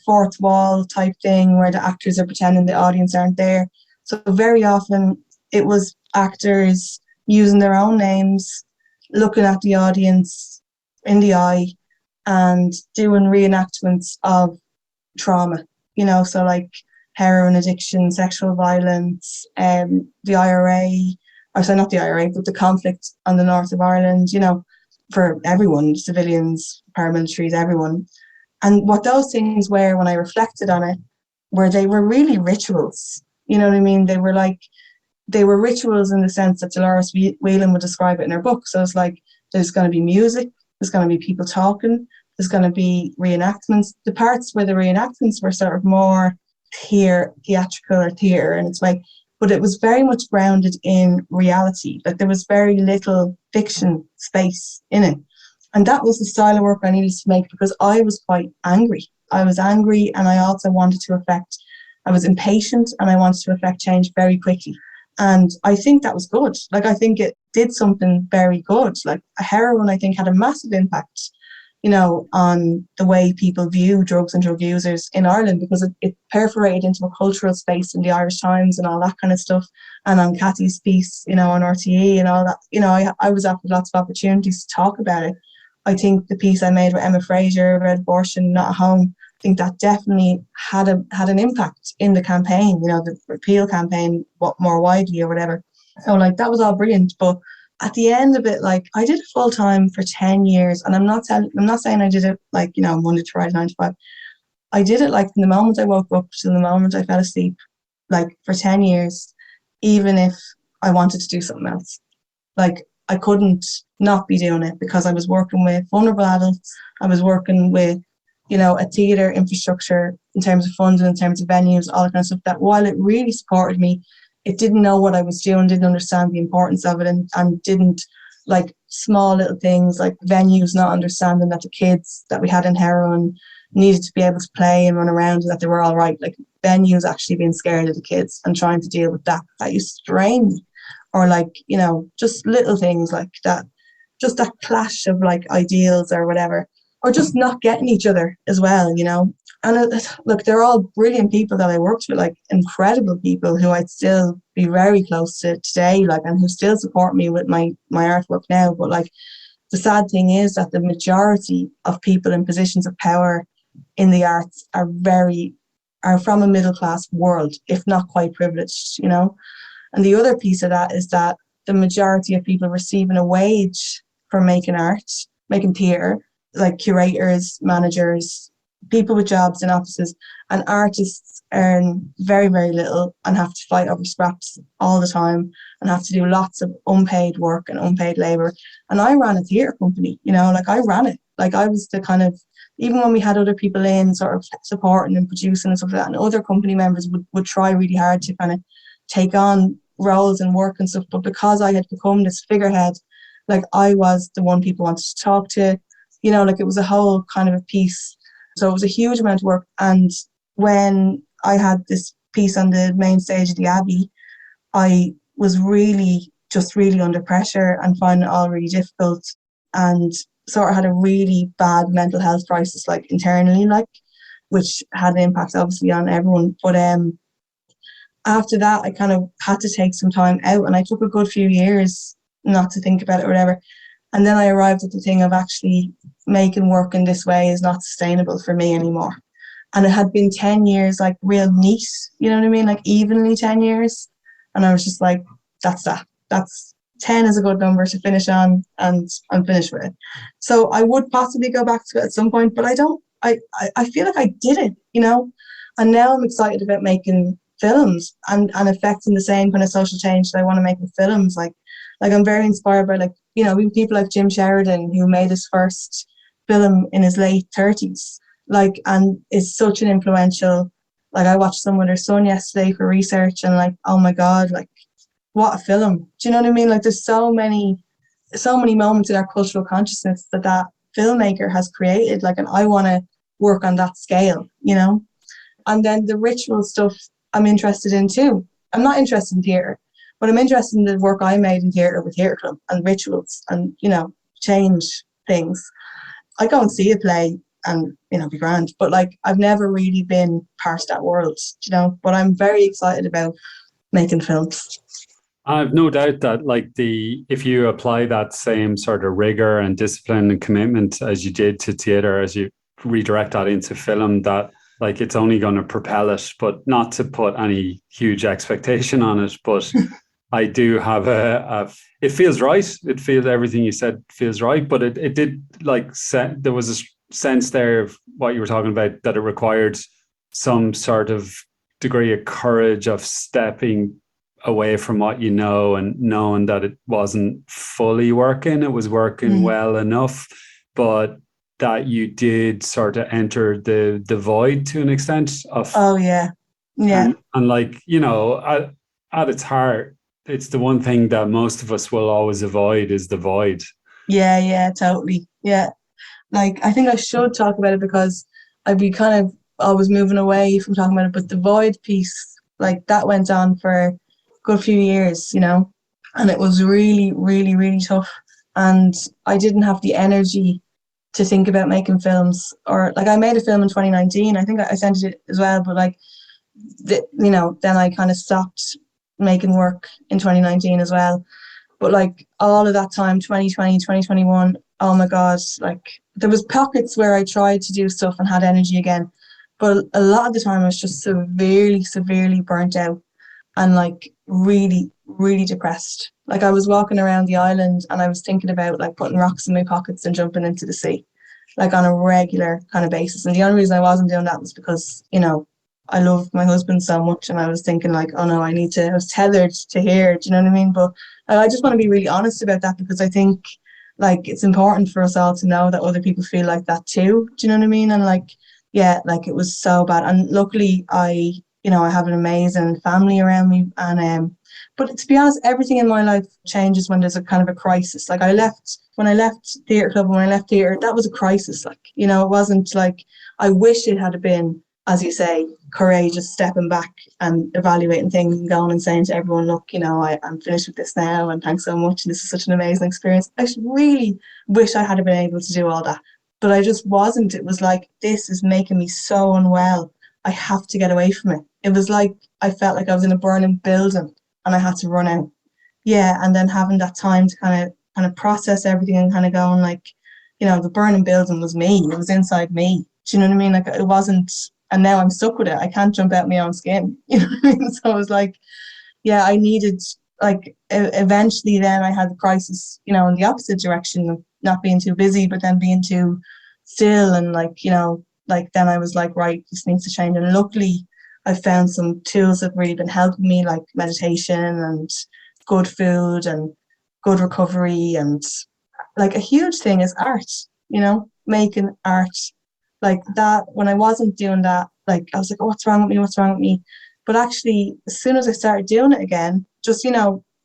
fourth wall type thing where the actors are pretending the audience aren't there. So very often it was actors using their own names, looking at the audience in the eye and doing reenactments of trauma, you know, so like heroin addiction, sexual violence, the IRA, or sorry, not the IRA, but the conflict on the north of Ireland, you know, for everyone, civilians, paramilitaries, everyone. And what those things were, when I reflected on it, they were really rituals. You know what I mean? They were rituals in the sense that Dolores Whelan would describe it in her book. So it's like, there's going to be music, there's going to be people talking, there's going to be reenactments. The parts where the reenactments were sort of more theatrical or theatre, and it's like, but it was very much grounded in reality. Like there was very little fiction space in it. And that was the style of work I needed to make because I was quite angry. I was angry, and I also wanted to I was impatient, and I wanted to affect change very quickly. And I think that was good. Like, I think it did something very good. Like, heroin, I think, had a massive impact, you know, on the way people view drugs and drug users in Ireland, because it perforated into a cultural space in the Irish Times and all that kind of stuff. And on Cathy's piece, you know, on RTE and all that, you know, I was offered lots of opportunities to talk about it. I think the piece I made with Emma Fraser about abortion, not at home, think that definitely had an impact in the campaign, the repeal campaign, more widely or whatever. So like that was all brilliant. But at the end of it, like I did it full time for 10 years. And I'm not saying I did it like, Monday to Friday, 9 to 5. I did it like from the moment I woke up to the moment I fell asleep, like for 10 years, even if I wanted to do something else. Like I couldn't not be doing it because I was working with vulnerable adults. I was working with, a theatre infrastructure in terms of funding, in terms of venues, all that kind of stuff, that while it really supported me, it didn't know what I was doing, didn't understand the importance of it, and didn't like small little things like venues not understanding that the kids that we had in heroin needed to be able to play and run around and that they were all right. Like venues actually being scared of the kids and trying to deal with that used to drain me. Or like, just little things like that, just that clash of like ideals or whatever, or just not getting each other as well, And look, they're all brilliant people that I worked with, like incredible people who I'd still be very close to today, like, and who still support me with my artwork now. But like, the sad thing is that the majority of people in positions of power in the arts are from a middle class world, if not quite privileged, And the other piece of that is that the majority of people receiving a wage for making art, making theatre, like curators, managers, people with jobs in offices, and artists earn very, very little and have to fight over scraps all the time and have to do lots of unpaid work and unpaid labour. And I ran a theatre company, like I ran it. Like I was the kind of, even when we had other people in sort of supporting and producing and stuff like that, and other company members would try really hard to kind of take on roles and work and stuff, but because I had become this figurehead, like I was the one people wanted to talk to, like it was a whole kind of a piece. So it was a huge amount of work. And when I had this piece on the main stage of the Abbey, I was really under pressure and finding it all really difficult, and sort of had a really bad mental health crisis, like internally, like, which had an impact obviously on everyone. But after that, I kind of had to take some time out, and I took a good few years not to think about it or whatever. And then I arrived at the thing of actually making work in this way is not sustainable for me anymore. And it had been 10 years, like real neat, you know what I mean? Like evenly 10 years. And I was just like, that's that. That's 10 is a good number to finish on, and I'm finished with it. So I would possibly go back to it at some point, but I don't, I feel like I did it, And now I'm excited about making films and affecting the same kind of social change that I want to make with films. Like I'm very inspired by people like Jim Sheridan, who made his first film in his late 30s, and is such an influential, I watched Some with Her Son yesterday for research, and oh my God, what a film. Do you know what I mean? There's so many moments in our cultural consciousness that filmmaker has created, and I want to work on that scale, And then the ritual stuff I'm interested in too. I'm not interested in theatre, but I'm interested in the work I made in theatre with Theatre Club and rituals and, change things. I go and see a play and, be grand, but I've never really been part of that world, but I'm very excited about making films. I've no doubt that if you apply that same sort of rigor and discipline and commitment as you did to theatre, as you redirect that into film, that it's only going to propel it, but not to put any huge expectation on it. But I do have it feels right. It feels, everything you said feels right, but it did there was a sense there of what you were talking about, that it required some sort of degree of courage of stepping away from what you know and knowing that it wasn't fully working. It was working well enough, but that you did sort of enter the void to an extent of. Oh yeah. And at its heart, it's the one thing that most of us will always avoid, is the void. Yeah, totally. Yeah. I think I should talk about it because I'd be kind of always moving away from talking about it, but the void piece, that went on for a good few years, and it was really, really, really tough. And I didn't have the energy to think about making films, or I made a film in 2019. I think I sent it as well, but then I kind of stopped making work in 2019 as well. But all of that time, 2020, 2021, oh my God, there was pockets where I tried to do stuff and had energy again. But a lot of the time I was just severely burnt out and like really, really depressed. Like I was walking around the island and I was thinking about like putting rocks in my pockets and jumping into the sea, like on a regular kind of basis. And the only reason I wasn't doing that was because, I love my husband so much and I was thinking like, oh no, I was tethered to here. Do you know what I mean? But I just want to be really honest about that because I think like it's important for us all to know that other people feel like that too. Do you know what I mean? And like, yeah, like it was so bad. And luckily I have an amazing family around me and but to be honest, everything in my life changes when there's a kind of a crisis. Like when I left theatre club, when I left theatre, that was a crisis. Like, it wasn't like, I wish it had been, as you say, courageous, stepping back and evaluating things and going and saying to everyone, look, I'm finished with this now and thanks so much. And this is such an amazing experience. I really wish I had been able to do all that, but I just wasn't. It was like, this is making me so unwell. I have to get away from it. It was like, I felt like I was in a burning building and I had to run out. Yeah. And then having that time to kind of process everything and kind of going like, the burning building was me. It was inside me. Do you know what I mean? Like it wasn't, and now I'm stuck with it. I can't jump out my own skin. You know what I mean? So I was like, yeah, I needed, like, eventually then I had the crisis, in the opposite direction of not being too busy, but then being too still. And like, like then I was like, right, this needs to change. And luckily I found some tools that have really been helping me, like meditation and good food and good recovery. And like a huge thing is art, making art. Like that, when I wasn't doing that, like I was like, oh, what's wrong with me? What's wrong with me? But actually, as soon as I started doing it again, just,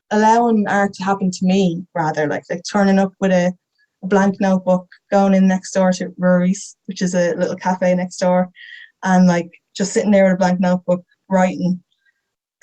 allowing art to happen to me, rather, like turning up with a blank notebook, going in next door to Rory's, which is a little cafe next door, and like just sitting there with a blank notebook, writing.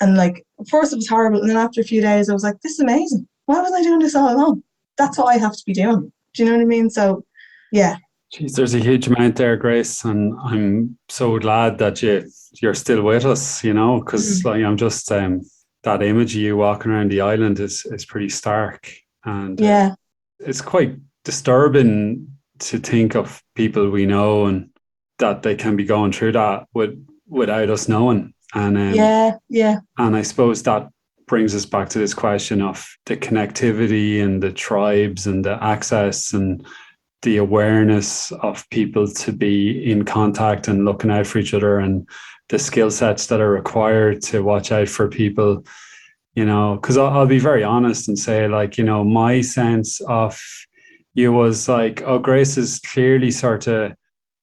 And like, at first it was horrible. And then after a few days, I was like, this is amazing. Why wasn't I doing this all along? That's what I have to be doing. Do you know what I mean? So, yeah. Jeez, there's a huge amount there, Grace, and I'm so glad that you're still with us, because like I'm just that image of you walking around the island is pretty stark, and Yeah. It's quite disturbing to think of people we know and that they can be going through that without us knowing, and yeah. And I suppose that brings us back to this question of the connectivity and the tribes and the access and the awareness of people to be in contact and looking out for each other, and the skill sets that are required to watch out for people, because I'll be very honest and say, like, my sense of you was like, oh, Grace is clearly sort of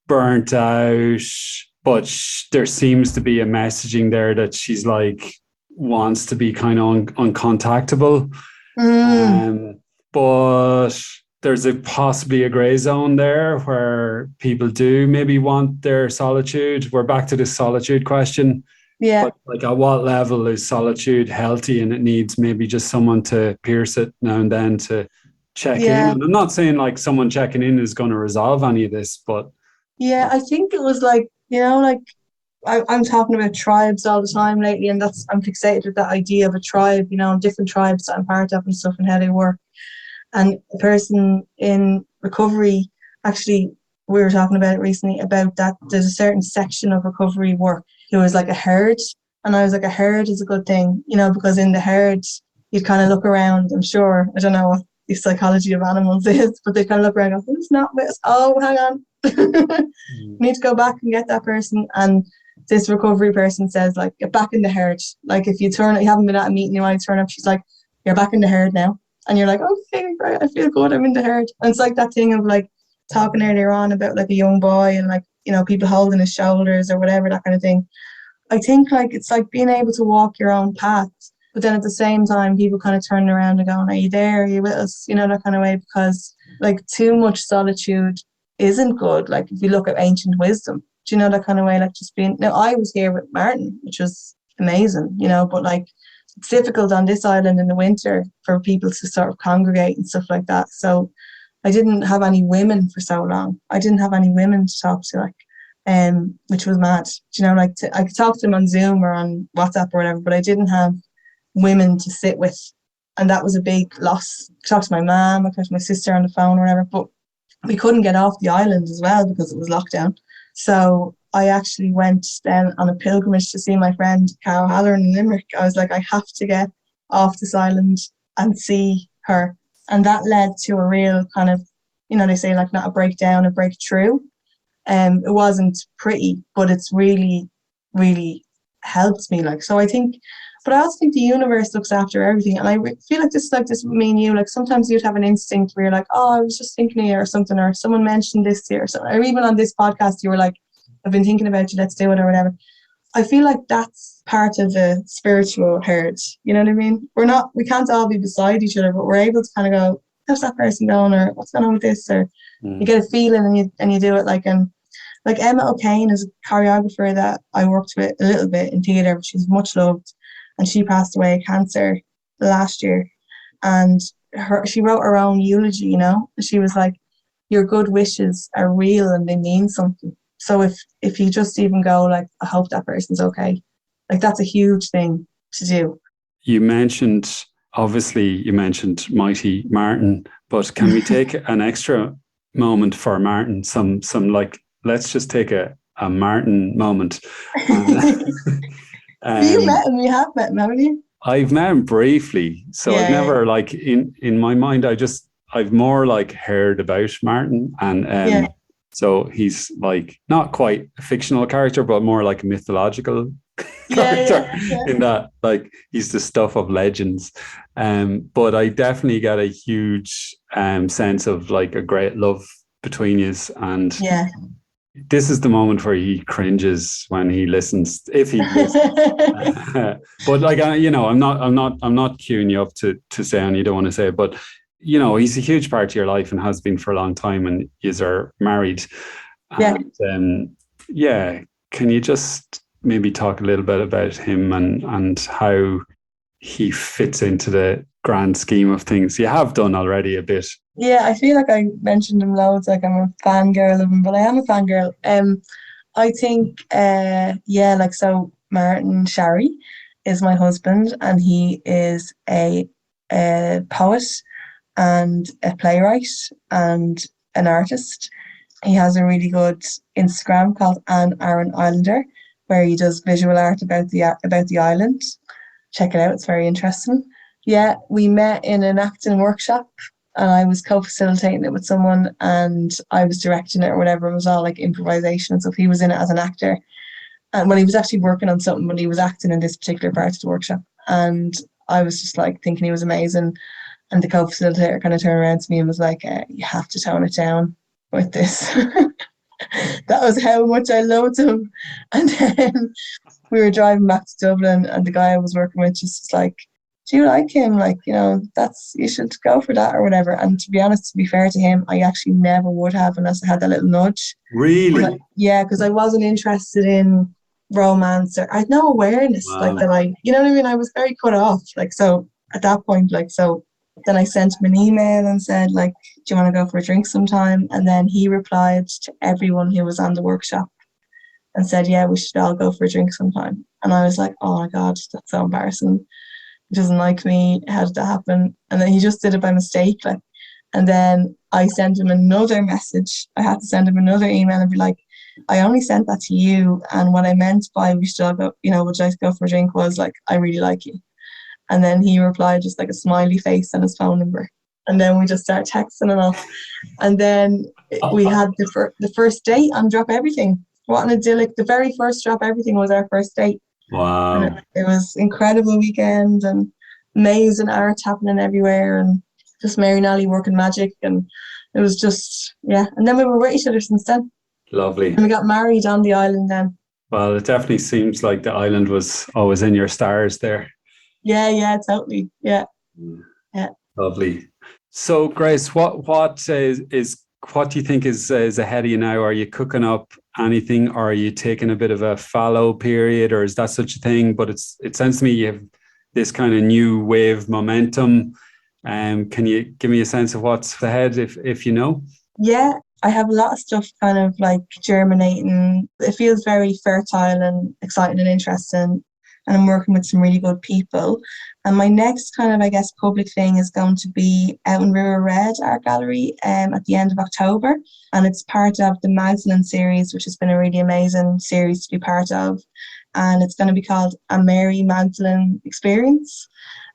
burnt out, but there seems to be a messaging there that she's like wants to be kind of uncontactable. But there's possibly a grey zone there where people do maybe want their solitude. We're back to this solitude question. Yeah. But like, at what level is solitude healthy, and it needs maybe just someone to pierce it now and then to check in? And I'm not saying like someone checking in is going to resolve any of this, but yeah, I think it was like, like I'm talking about tribes all the time lately, and I'm fixated with that idea of a tribe, different tribes that I'm part of and stuff and how they work. And a person in recovery, actually, we were talking about it recently, about that there's a certain section of recovery work who is like a herd. And I was like, a herd is a good thing, because in the herd, you'd kind of look around, I'm sure, I don't know what the psychology of animals is, but they kind of look around and go, who's not with us? Oh, hang on. Need to go back and get that person. And this recovery person says, like, get back in the herd. Like, if you haven't been at a meeting, you want to turn up, she's like, you're back in the herd now. And you're like, okay, great, I feel good, I'm in the herd. And it's like that thing of like talking earlier on about like a young boy and like, people holding his shoulders or whatever, that kind of thing. I think like it's like being able to walk your own path, but then at the same time, people kind of turning around and going, are you there? Are you with us? That kind of way, because like too much solitude isn't good. Like if you look at ancient wisdom, do you know, that kind of way, like just being, now I was here with Martin, which was amazing, but like, it's difficult on this island in the winter for people to sort of congregate and stuff like that. So I didn't have any women for so long. I didn't have any women to talk to, like, which was mad. Like I could talk to them on Zoom or on WhatsApp or whatever, but I didn't have women to sit with. And that was a big loss. I talked to my mum, I talked to my sister on the phone or whatever, but we couldn't get off the island as well because it was lockdown. So I actually went then on a pilgrimage to see my friend Carol Halloran in Limerick. I was like, I have to get off this island and see her. And that led to a real kind of, they say like not a breakdown, a breakthrough. It wasn't pretty, but it's really, really helped me. Like, so I think, but I also think the universe looks after everything. And I feel like this is like this with me and you, like sometimes you'd have an instinct where you're like, oh, I was just thinking of you or something, or someone mentioned this here or something. Or even on this podcast, you were like, I've been thinking about you, let's do it or whatever. I feel like that's part of the spiritual herd. You know what I mean? We can't all be beside each other, but we're able to kind of go, how's that person going? Or what's going on with this? Or you get a feeling and you do it like, and like Emma O'Kane is a choreographer that I worked with a little bit in theatre, but she's much loved. And she passed away of cancer last year. And she wrote her own eulogy, She was like, your good wishes are real and they mean something. So if you just even go like, I hope that person's okay, like that's a huge thing to do. You mentioned Mighty Martin, but can we take an extra moment for Martin? Some like, let's just take a Martin moment. You met him, you have met him, haven't you? I've met him briefly. So I've never like in my mind, I've more like heard about Martin and so he's like not quite a fictional character, but more like a mythological character in that like he's the stuff of legends. But I definitely get a huge sense of like a great love between you. And this is the moment where he cringes when he listens, if he listens. But like I'm not queuing you up to say and you don't want to say it, but he's a huge part of your life and has been for a long time, and yous are married. And can you just maybe talk a little bit about him and how he fits into the grand scheme of things? You have done already a bit. Yeah, I feel like I mentioned him loads, like I'm a fangirl of him, but I am a fangirl. I think, so Martin Sharry is my husband, and he is a poet and a playwright and an artist. He has a really good Instagram called Aran Islander, where he does visual art about the island. Check it out, it's very interesting. Yeah, we met in an acting workshop and I was co-facilitating it with someone and I was directing it or whatever. It was all like improvisation and stuff. He was in it as an actor. And when he was actually working on something, but he was acting in this particular part of the workshop. And I was just like thinking he was amazing. And the co-facilitator kind of turned around to me and was like, you have to tone it down with this. That was how much I loved him. And then we were driving back to Dublin and the guy I was working with just was like, do you like him? Like, you should go for that or whatever. And to be honest, to be fair to him, I actually never would have unless I had that little nudge. Really? Because I wasn't interested in romance or I had no awareness like that. You know what I mean? I was very cut off. Like, so at that point, then I sent him an email and said, like, do you want to go for a drink sometime? And then he replied to everyone who was on the workshop and said, yeah, we should all go for a drink sometime. And I was like, oh my God, that's so embarrassing. He doesn't like me. How did that happen? And then he just did it by mistake. And then I sent him another message. I had to send him another email and be like, I only sent that to you. And what I meant by we should all go, would you like to go for a drink was like, I really like you. And then he replied just like a smiley face and his phone number. And then we just started texting and all. And then we had the first date on Drop Everything. What an idyllic. The very first Drop Everything was our first date. Wow. And it was incredible weekend and amazing art happening everywhere and just Mary Nally working magic. And it was just, And then we were with each other since then. Lovely. And we got married on the island then. Well, it definitely seems like the island was always in your stars there. Yeah, totally. Yeah. Lovely. So, Grace, what do you think is ahead of you now? Are you cooking up anything, or are you taking a bit of a fallow period, or is that such a thing? But it sounds to me you have this kind of new wave momentum. Can you give me a sense of what's ahead, if you know? Yeah, I have a lot of stuff kind of like germinating. It feels very fertile and exciting and interesting. and I'm working with some really good people. And my next kind of, I guess, public thing is going to be out in River Red Art Gallery at the end of October. And it's part of the Magdalene series, which has been a really amazing series to be part of. And it's going to be called A Mary Magdalene Experience.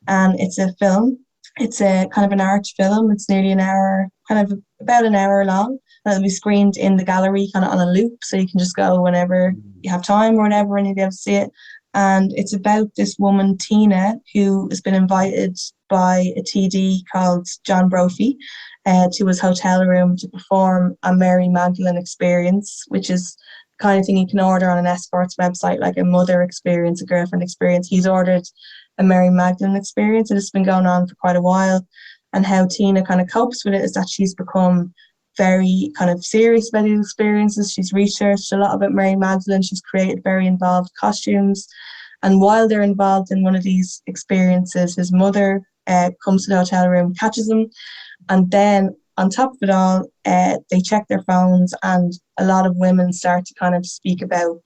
And it's a film. It's a kind of an art film. It's nearly an hour, kind of about an hour long. And it'll be screened in the gallery kind of on a loop. So you can just go whenever you have time or whatever and you'll be able to see it. And it's about this woman, Tina, who has been invited by a TD called John Brophy to his hotel room to perform a Mary Magdalene Experience, which is the kind of thing you can order on an escort's website, like a mother experience, a girlfriend experience. He's ordered a Mary Magdalene Experience, and it's been going on for quite a while. And how Tina kind of copes with it is that she's become very kind of serious about these experiences. She's researched a lot about Mary Magdalene. She's created very involved costumes. And while they're involved in one of these experiences, his mother comes to the hotel room, catches him. And then on top of it all, they check their phones, and a lot of women start to kind of speak about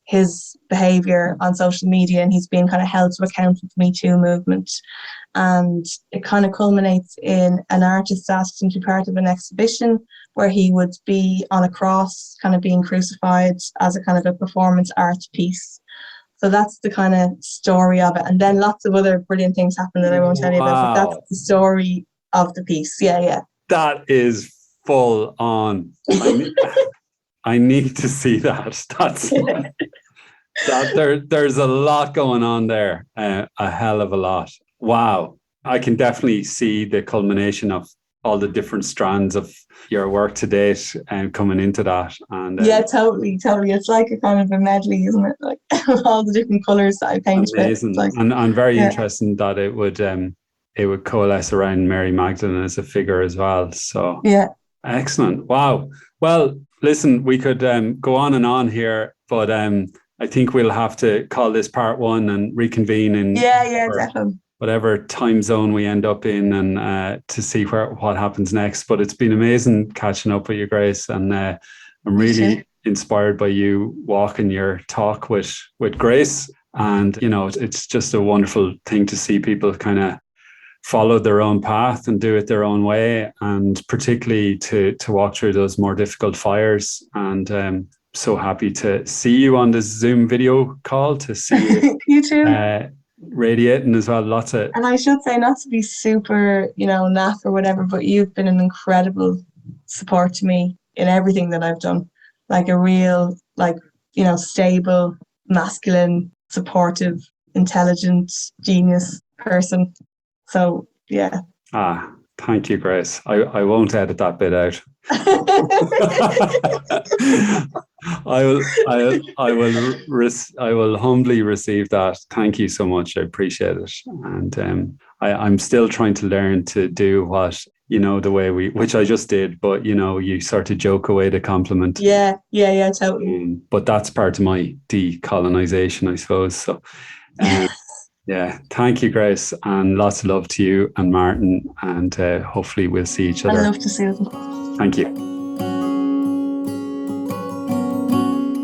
his behaviour on social media, and he's being kind of held to account with the Me Too movement. And it kind of culminates in an artist asks him to be part of an exhibition where he would be on a cross, kind of being crucified as a kind of a performance art piece. So that's the kind of story of it. And then lots of other brilliant things happen that I won't tell you about, but that's the story of the piece. Yeah. That is full on. I need to see that. There's a lot going on there, a hell of a lot. Wow. I can definitely see the culmination of all the different strands of your work to date and coming into that. And yeah, totally. It's like a kind of a medley, isn't it? Like all the different colours that I paint amazing. with. Like, and very interesting that it would coalesce around Mary Magdalene as a figure as well. So yeah. Excellent. Wow. Well, listen, we could go on and on here, but I think we'll have to call this part one and reconvene in definitely. whatever time zone we end up in, and to see what happens next. But it's been amazing catching up with you, Grace, and I'm really inspired by you walking your talk with Grace. And, you know, it's just a wonderful thing to see people kind of follow their own path and do it their own way, and particularly to walk through those more difficult fires. And so happy to see you on this Zoom video call, to see you, you too. Radiating as well. Lots of, and I should say, not to be super, naff or whatever, but you've been an incredible support to me in everything that I've done. Like a real, stable, masculine, supportive, intelligent, genius person. So yeah. Thank you, Grace. I won't edit that bit out. I will humbly receive that. Thank you so much. I appreciate it. And I'm still trying to learn to do what, the way which I just did, but you sort of joke away the compliment. Yeah, totally. But that's part of my decolonization, I suppose. So yeah, thank you, Grace, and lots of love to you and Martin, and hopefully we'll see each other. I'd love to see you. Thank you.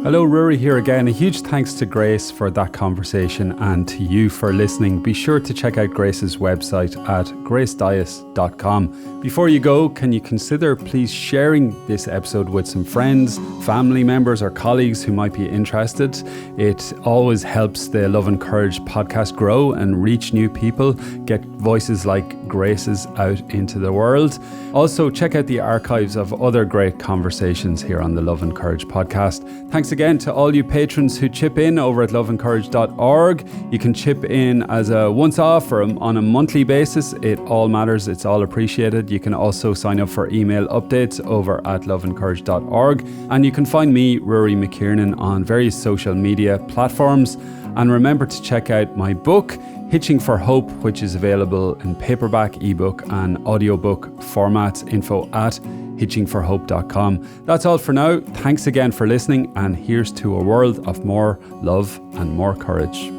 Hello, Rory here again. A huge thanks to Grace for that conversation, and to you for listening. Be sure to check out Grace's website at gracedyas.com. Before you go, can you consider please sharing this episode with some friends, family members or colleagues who might be interested? It always helps the Love and Courage podcast grow and reach new people, get voices like Grace's out into the world. Also, check out the archives of other great conversations here on the Love and Courage podcast. Thanks again to all you patrons who chip in over at loveandcourage.org. You can chip in as a once-off or on a monthly basis. It all matters. It's all appreciated. You can also sign up for email updates over at loveandcourage.org. And you can find me, Rory McKiernan, on various social media platforms. And remember to check out my book, Hitching for Hope, which is available in paperback, ebook and audiobook formats. Info at hitchingforhope.com. That's all for now. Thanks again for listening, and here's to a world of more love and more courage.